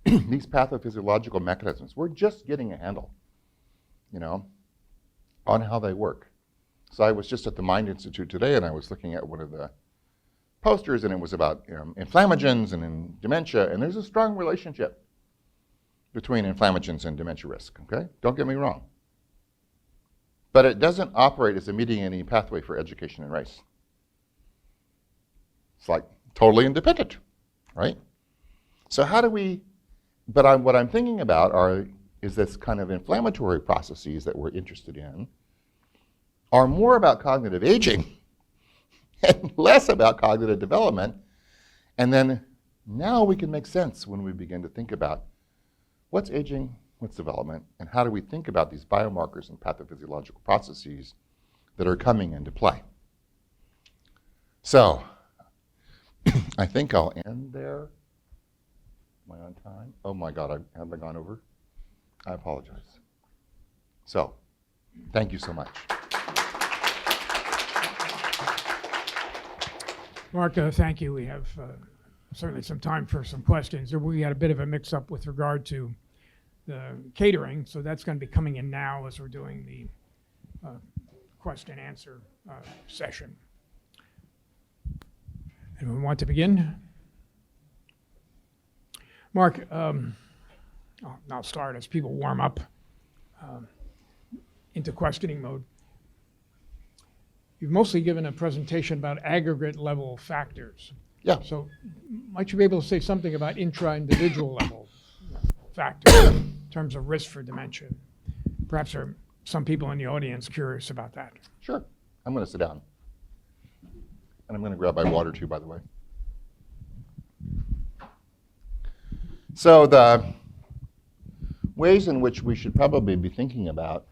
these pathophysiological mechanisms, we're just getting a handle, on how they work. So I was just at the Mind Institute today, and I was looking at one of the posters, and it was about inflammagens and in dementia, and there's a strong relationship between inflammagens and dementia risk, okay? Don't get me wrong. But it doesn't operate as a mediating pathway for education and race. It's like totally independent, right? So how do we, what I'm thinking about is this kind of inflammatory processes that we're interested in are more about cognitive aging and less about cognitive development. And then now we can make sense when we begin to think about what's aging, what's development, and how do we think about these biomarkers and pathophysiological processes that are coming into play. So I think I'll end there. Am I on time? Oh my God, have I gone over? I apologize. So, thank you so much. Mark, thank you. We have certainly some time for some questions. We had a bit of a mix-up with regard to the catering, so that's going to be coming in now as we're doing the question and answer session. Anyone want to begin? Mark, I'll start as people warm up into questioning mode. You've mostly given a presentation about aggregate level factors. Yeah. So might you be able to say something about intra-individual level factors in terms of risk for dementia? Perhaps there are some people in the audience curious about that. Sure. I'm going to sit down. And I'm going to grab my water too, by the way. So the ways in which we should probably be thinking about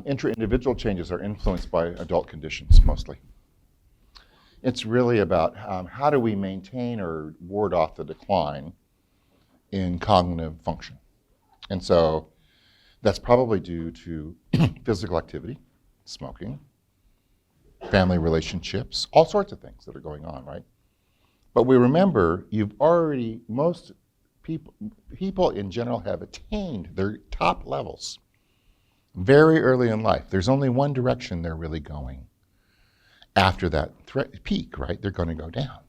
intra-individual changes are influenced by adult conditions mostly. It's really about how do we maintain or ward off the decline in cognitive function. And so that's probably due to physical activity, smoking, family relationships, all sorts of things that are going on, right? But we remember most people in general have attained their top levels very early in life. There's only one direction they're really going. After that peak, right, they're going to go down.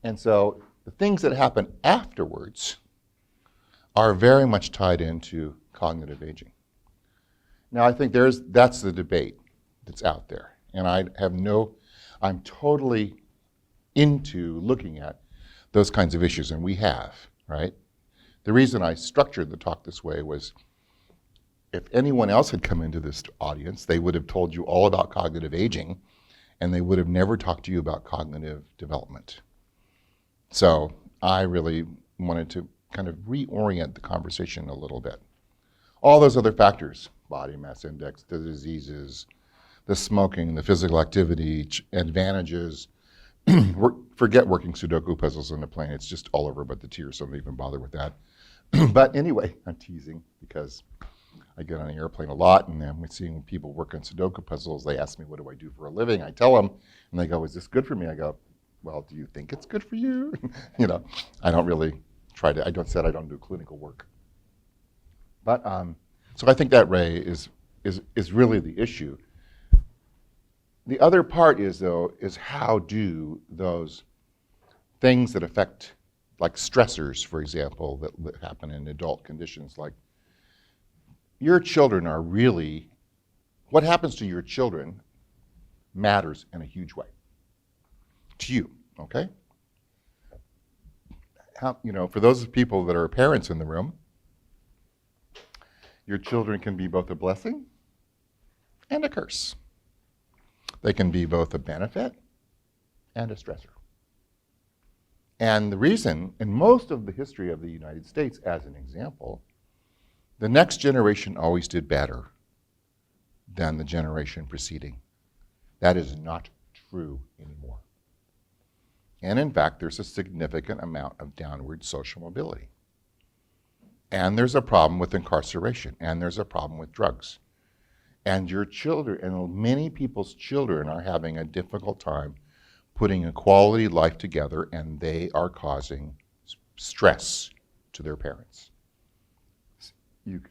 And so the things that happen afterwards are very much tied into cognitive aging. Now, I think that's the debate that's out there. And I'm totally into looking at those kinds of issues, and we have, right? The reason I structured the talk this way was if anyone else had come into this audience, they would have told you all about cognitive aging, and they would have never talked to you about cognitive development. So I really wanted to kind of reorient the conversation a little bit. All those other factors, body mass index, the diseases, the smoking, the physical activity, advantages, forget working Sudoku puzzles on a plane. It's just all over but the tears, so don't even bother with that. But anyway, I'm teasing because I get on an airplane a lot, and then we're seeing people work on Sudoku puzzles. They ask me, what do I do for a living? I tell them, and they go, is this good for me? I go, well, do you think it's good for you? I don't really I don't do clinical work. But, so I think that, Ray, is really the issue. The other part is how do those things that affect, like stressors, for example, that happen in adult conditions, like your children are really, what happens to your children matters in a huge way to you, okay? For those people that are parents in the room, your children can be both a blessing and a curse. They can be both a benefit and a stressor. And the reason, in most of the history of the United States, as an example, the next generation always did better than the generation preceding. That is not true anymore. And in fact, there's a significant amount of downward social mobility. And there's a problem with incarceration, and there's a problem with drugs. And your children, and many people's children are having a difficult time putting a quality life together, and they are causing stress to their parents.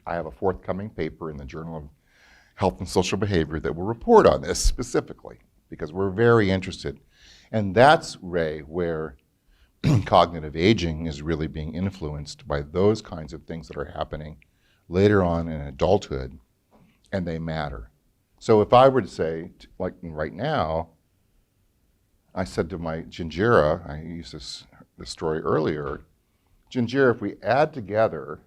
I have a forthcoming paper in the Journal of Health and Social Behavior that will report on this specifically, because we're very interested. And that's, Ray, where cognitive aging is really being influenced by those kinds of things that are happening later on in adulthood, and they matter. So if I were to say, like right now, I said to my Gingira, I used this story earlier, Gingira, if we add together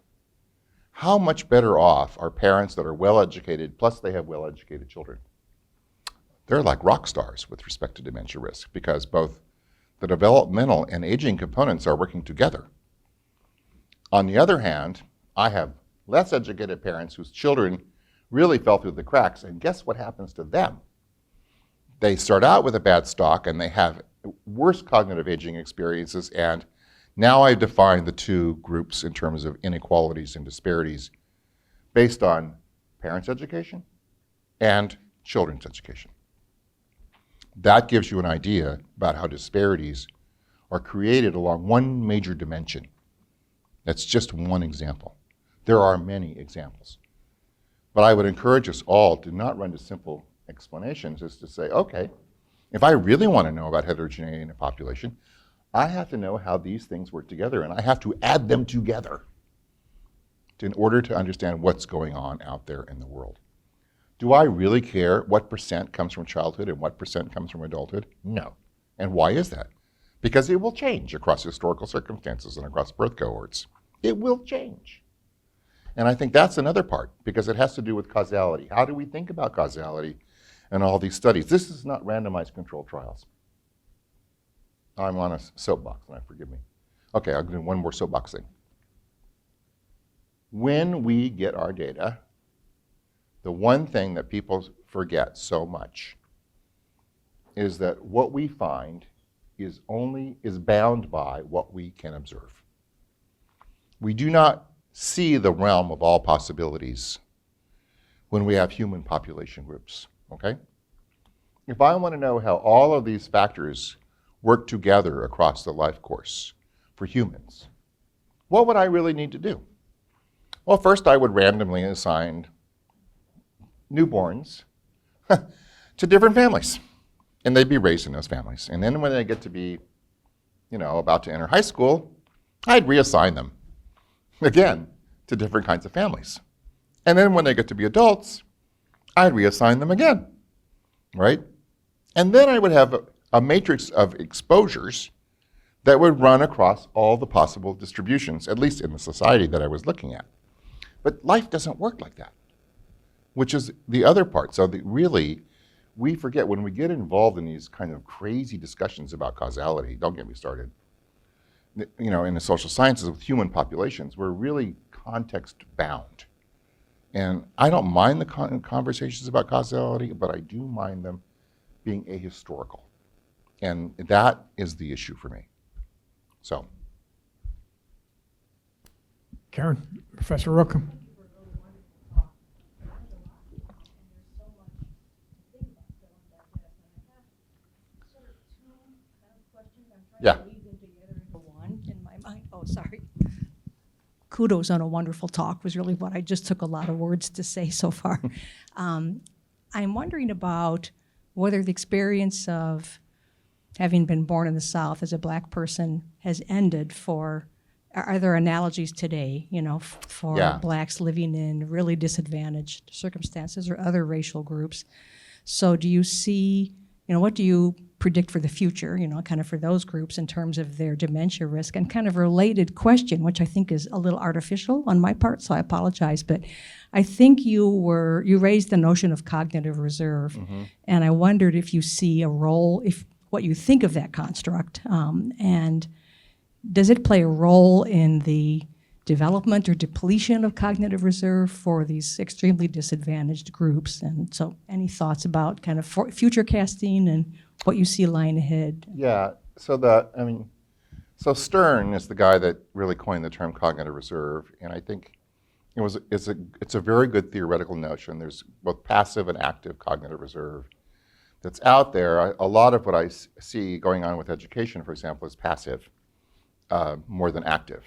how much better off are parents that are well-educated, plus they have well-educated children? They're like rock stars with respect to dementia risk, because both the developmental and aging components are working together. On the other hand, I have less educated parents whose children really fell through the cracks, and guess what happens to them? They start out with a bad stock and they have worse cognitive aging experiences, and now I've defined the two groups in terms of inequalities and disparities based on parents' education and children's education. That gives you an idea about how disparities are created along one major dimension. That's just one example. There are many examples. But I would encourage us all to not run to simple explanations, is to say, okay, if I really want to know about heterogeneity in a population, I have to know how these things work together, and I have to add them together in order to understand what's going on out there in the world. Do I really care what percent comes from childhood and what percent comes from adulthood? No. And why is that? Because it will change across historical circumstances and across birth cohorts. It will change. And I think that's another part, because it has to do with causality. How do we think about causality in all these studies? This is not randomized controlled trials. I'm on a soapbox, and forgive me. Okay, I'll do one more soapbox thing. When we get our data, the one thing that people forget so much is that what we find is bound by what we can observe. We do not see the realm of all possibilities when we have human population groups, okay? If I want to know how all of these factors work together across the life course for humans, what would I really need to do? Well, first I would randomly assign newborns to different families, and they'd be raised in those families. And then when they get to be, about to enter high school, I'd reassign them, again, to different kinds of families. And then when they get to be adults, I'd reassign them again, right? And then I would have a matrix of exposures that would run across all the possible distributions, at least in the society that I was looking at. But life doesn't work like that, which is the other part. So really, we forget when we get involved in these kind of crazy discussions about causality, don't get me started, in the social sciences with human populations, we're really context bound. And I don't mind the conversations about causality, but I do mind them being ahistorical. And that is the issue for me. So. Karen, Professor Rook. Yeah. In my mind. Oh, sorry. Kudos on a wonderful talk was really what I just took a lot of words to say so far. I'm wondering about whether the experience of having been born in the South as a Black person has ended are there analogies today, for Blacks living in really disadvantaged circumstances or other racial groups? So do you see, what do you predict for the future, kind of for those groups in terms of their dementia risk. And kind of a related question, which I think is a little artificial on my part, so I apologize, but I think you raised the notion of cognitive reserve, and I wondered if you see a role, what you think of that construct, and does it play a role in the development or depletion of cognitive reserve for these extremely disadvantaged groups? And so any thoughts about kind of future casting and what you see lying ahead? Yeah, so Stern is the guy that really coined the term cognitive reserve, and I think it's a very good theoretical notion. There's both passive and active cognitive reserve that's out there. A lot of what I see going on with education, for example, is passive more than active.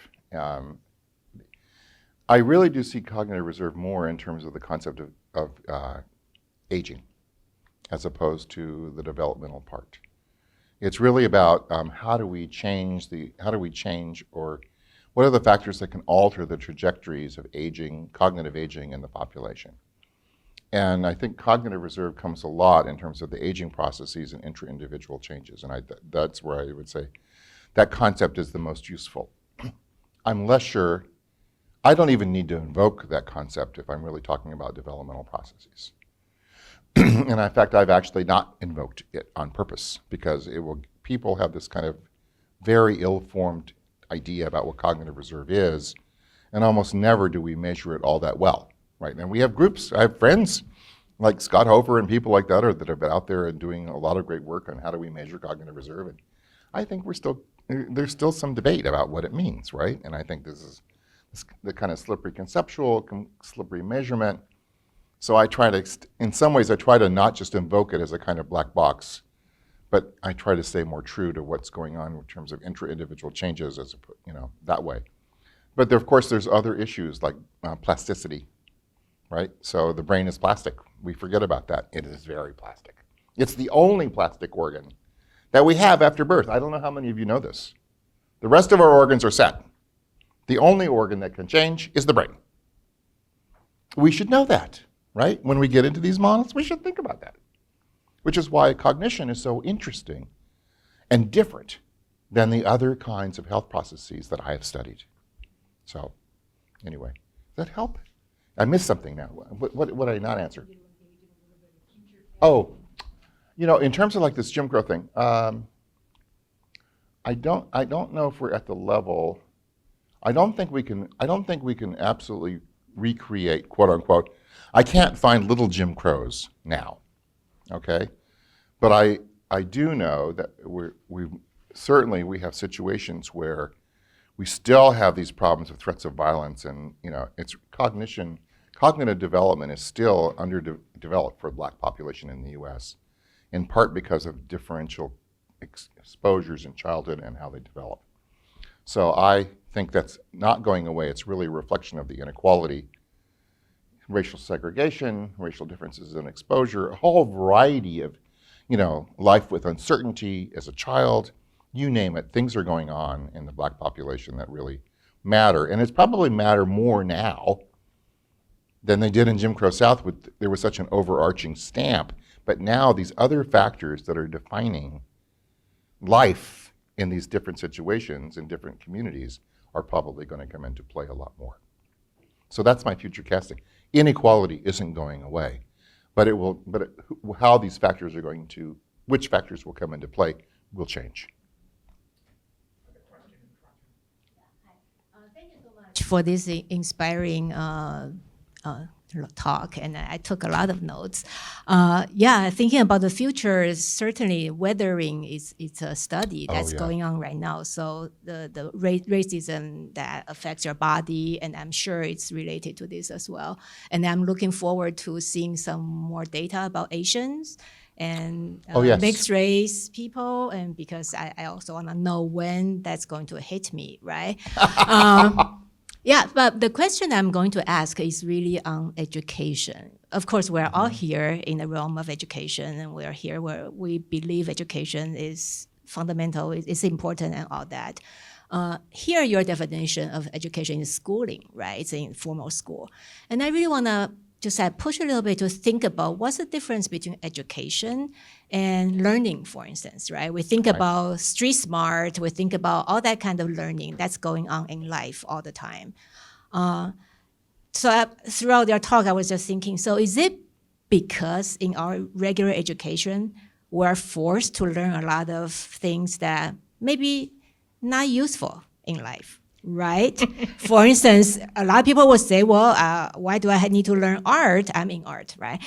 I really do see cognitive reserve more in terms of the concept of aging, as opposed to the developmental part. It's really about how do we change, or what are the factors that can alter the trajectories of aging, cognitive aging in the population. And I think cognitive reserve comes a lot in terms of the aging processes and intra-individual changes, and that's where I would say that concept is the most useful. I'm less sure, I don't even need to invoke that concept if I'm really talking about developmental processes. And in fact, I've actually not invoked it on purpose, because people have this kind of very ill-formed idea about what cognitive reserve is, and almost never do we measure it all that well, right? And we have groups, I have friends like Scott Hofer and people like that that have been out there and doing a lot of great work on how do we measure cognitive reserve, and I think there's still some debate about what it means, right? And I think this is the kind of slippery conceptual, slippery measurement. So in some ways, I try to not just invoke it as a kind of black box, but I try to stay more true to what's going on in terms of intra-individual changes, that way. But of course, there's other issues like plasticity, right? So the brain is plastic. We forget about that. It is very plastic. It's the only plastic organ that we have after birth. I don't know how many of you know this. The rest of our organs are set. The only organ that can change is the brain. We should know that, right? When we get into these models, we should think about that, which is why cognition is so interesting and different than the other kinds of health processes that I have studied. So anyway, does that help? I missed something now. What did I not answer? Oh, in terms of like this Jim Crow thing, I don't know if we're at the level. I don't think we can absolutely recreate, quote unquote. I can't find little Jim Crows now, okay? But I do know that we have situations where we still have these problems of threats of violence, and it's cognitive development is still underdeveloped for the Black population in the U.S., in part because of differential exposures in childhood and how they develop. So I think that's not going away. It's really a reflection of the inequality, racial segregation, racial differences in exposure, a whole variety of, life with uncertainty as a child, you name it. Things are going on in the Black population that really matter. And it's probably matter more now than they did in Jim Crow South. There was such an overarching stamp. But now these other factors that are defining life in these different situations in different communities are probably going to come into play a lot more. So that's my future casting. Inequality isn't going away, but how these factors which factors will come into play will change. Thank you so much for this inspiring talk, and I took a lot of notes. Thinking about the future, certainly weathering is a study that's going on right now. So the racism that affects your body, and I'm sure it's related to this as well. And I'm looking forward to seeing some more data about Asians and mixed race people, and because I also want to know when that's going to hit me, right? But the question I'm going to ask is really on education. Of course, we're all here in the realm of education, and we're here where we believe education is fundamental, it's important and all that. Here, your definition of education is schooling, right? It's an informal school. And I really want to just push a little bit to think about what's the difference between education and learning, for instance, right? We think about street smart, we think about all that kind of learning that's going on in life all the time. Throughout their talk, I was just thinking, so is it because in our regular education, we're forced to learn a lot of things that maybe not useful in life, right? For instance, a lot of people would say, well, why do I need to learn art? I'm in art, right?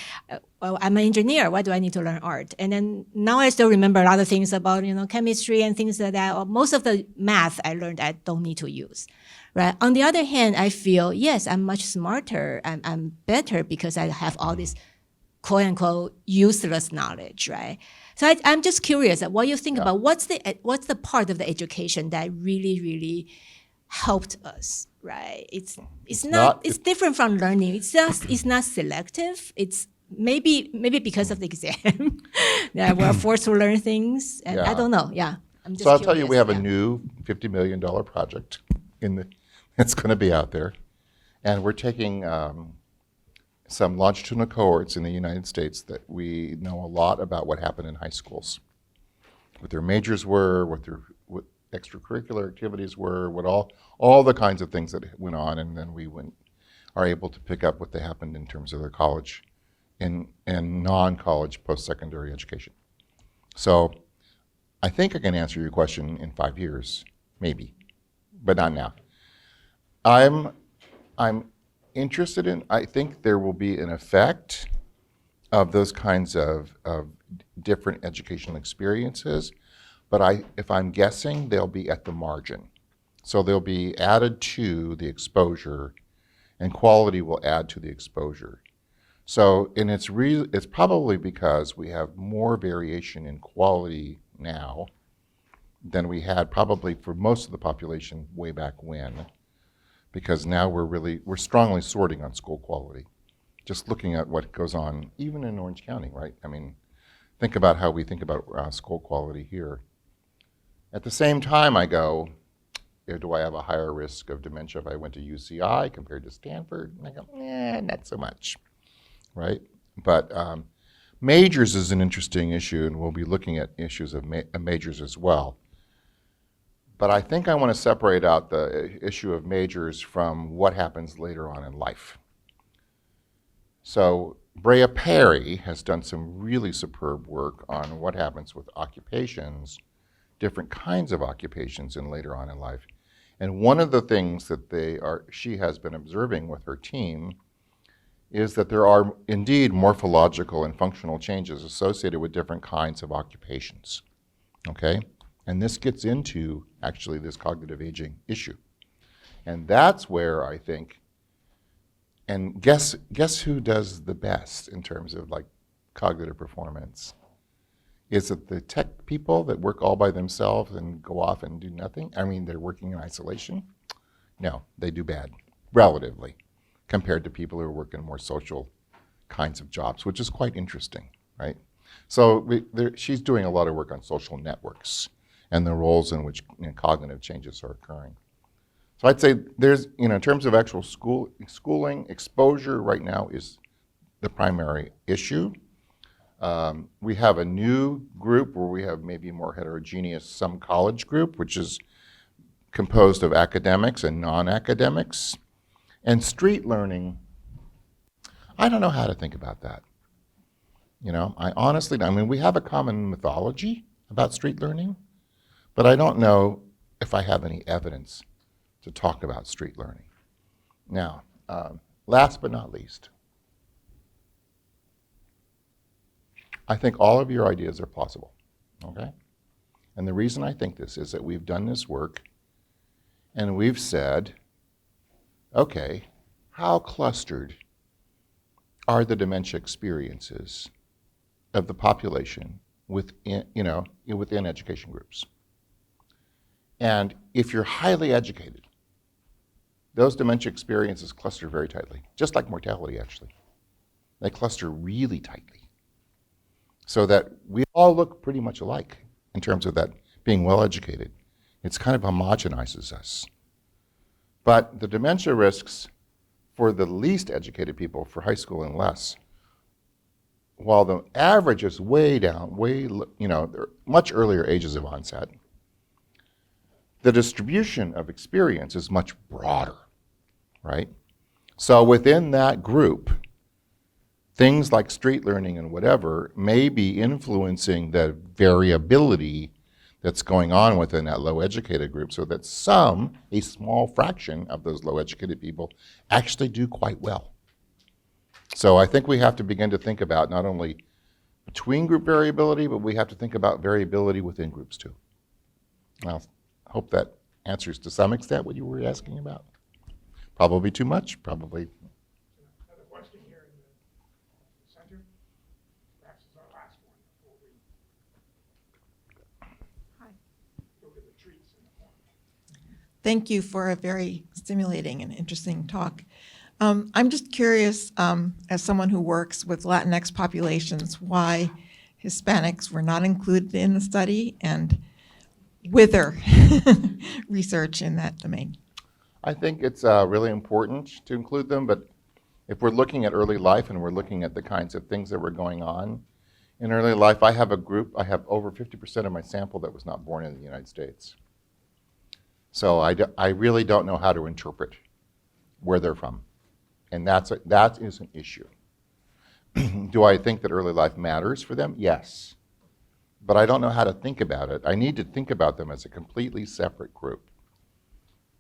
Well, I'm an engineer. Why do I need to learn art? And then now I still remember a lot of things about, chemistry and things like that. Most of the math I learned I don't need to use, right? On the other hand, I feel, yes, I'm much smarter. I'm better because I have all this quote unquote useless knowledge, right? So I'm just curious what you think about what's the part of the education that really, really helped us, right? It's different from learning. It's not selective. It's maybe because of the exam that we're forced to learn things. And I don't know. Yeah. I'm just So I'll curious. tell you, we have a new $50 million project it's going to be out there. And we're taking some longitudinal cohorts in the United States that we know a lot about what happened in high schools, what their majors were, what extracurricular activities were, what all the kinds of things that went on, and then we are able to pick up what they happened in terms of their college and non-college post-secondary education. So I think I can answer your question in 5 years, maybe, but not now. I'm interested in, I think there will be an effect of those kinds of different educational experiences, but if I'm guessing, they'll be at the margin. So they'll be added to the exposure, and quality will add to the exposure. So, and it's probably because we have more variation in quality now than we had probably for most of the population way back when, because now we're strongly sorting on school quality. Just looking at what goes on, even in Orange County, right? I mean, think about how we think about school quality here. At the same time, I go, do I have a higher risk of dementia if I went to UCI compared to Stanford? And I go, not so much, right? But majors is an interesting issue, and we'll be looking at issues of majors as well. But I think I want to separate out the issue of majors from what happens later on in life. So Brea Perry has done some really superb work on what happens with occupations, different kinds of occupations in later on in life. And one of the things that she has been observing with her team is that there are indeed morphological and functional changes associated with different kinds of occupations, okay? And this gets into actually this cognitive aging issue. And that's where I think, and guess who does the best in terms of like cognitive performance? Is it the tech people that work all by themselves and go off and do nothing? I mean, they're working in isolation? No, they do bad, relatively, compared to people who work in more social kinds of jobs, which is quite interesting, right? So she's doing a lot of work on social networks and the roles in which cognitive changes are occurring. So I'd say there's, in terms of actual schooling, exposure right now is the primary issue. We have a new group where we have maybe a more heterogeneous some college group, which is composed of academics and non-academics. And street learning, I don't know how to think about that. I honestly, we have a common mythology about street learning, but I don't know if I have any evidence to talk about street learning. Now, last but not least, I think all of your ideas are plausible, okay? And the reason I think this is that we've done this work and we've said, okay, how clustered are the dementia experiences of the population within education groups? And if you're highly educated, those dementia experiences cluster very tightly, just like mortality, actually. They cluster really tightly, so that we all look pretty much alike in terms of that being well-educated. It's kind of homogenizes us. But the dementia risks for the least educated people, for high school and less, while the average is way down, they're much earlier ages of onset, the distribution of experience is much broader, right? So within that group, things like street learning and whatever may be influencing the variability that's going on within that low educated group, so that a small fraction of those low educated people actually do quite well. So I think we have to begin to think about not only between group variability, but we have to think about variability within groups too. I hope that answers to some extent what you were asking about. Probably too much, probably. Another question here in the center. Perhaps it's our last one before we go to the treats in the corner. Thank you for a very stimulating and interesting talk. I'm just curious, as someone who works with Latinx populations, why Hispanics were not included in the study and whither research in that domain. I think it's really important to include them, but if we're looking at early life and we're looking at the kinds of things that were going on in early life, I have over 50% of my sample that was not born in the United States. So I really don't know how to interpret where they're from. And that is an issue. Do I think that early life matters for them? Yes. But I don't know how to think about it. I need to think about them as a completely separate group.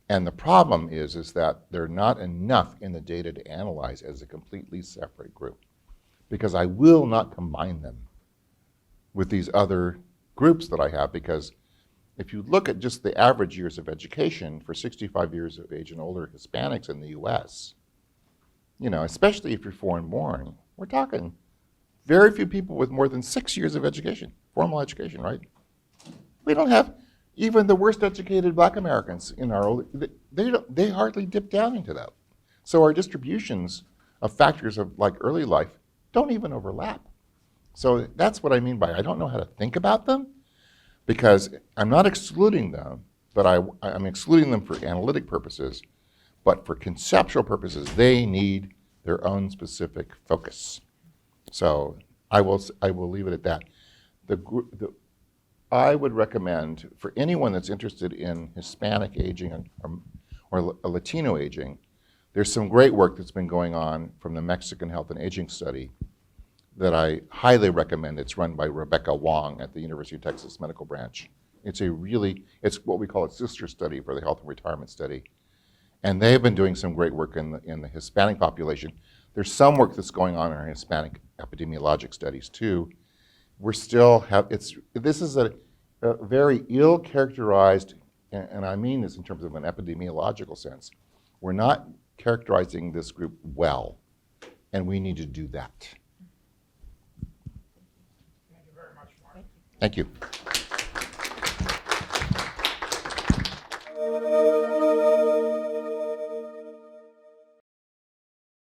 And the problem is that they're not enough in the data to analyze as a completely separate group, because I will not combine them with these other groups that I have, because if you look at just the average years of education for 65 years of age and older Hispanics in the US, especially if you're foreign born, we're talking very few people with more than 6 years of education, formal education, right? We don't have even the worst educated Black Americans in our old, they hardly dip down into that. So our distributions of factors of like early life don't even overlap. So that's what I mean by I don't know how to think about them, because I'm not excluding them, but I'm excluding them for analytic purposes, but for conceptual purposes, they need their own specific focus. So I will leave it at that. I would recommend for anyone that's interested in Hispanic aging or Latino aging, there's some great work that's been going on from the Mexican Health and Aging Study that I highly recommend. It's run by Rebecca Wong at the University of Texas Medical Branch. It's what we call a sister study for the Health and Retirement Study. And they have been doing some great work in the Hispanic population. There's some work that's going on in our Hispanic epidemiologic studies too. This is a very ill-characterized, and I mean this in terms of an epidemiological sense. We're not characterizing this group well, and we need to do that. Thank you very much, Mark. Thank you.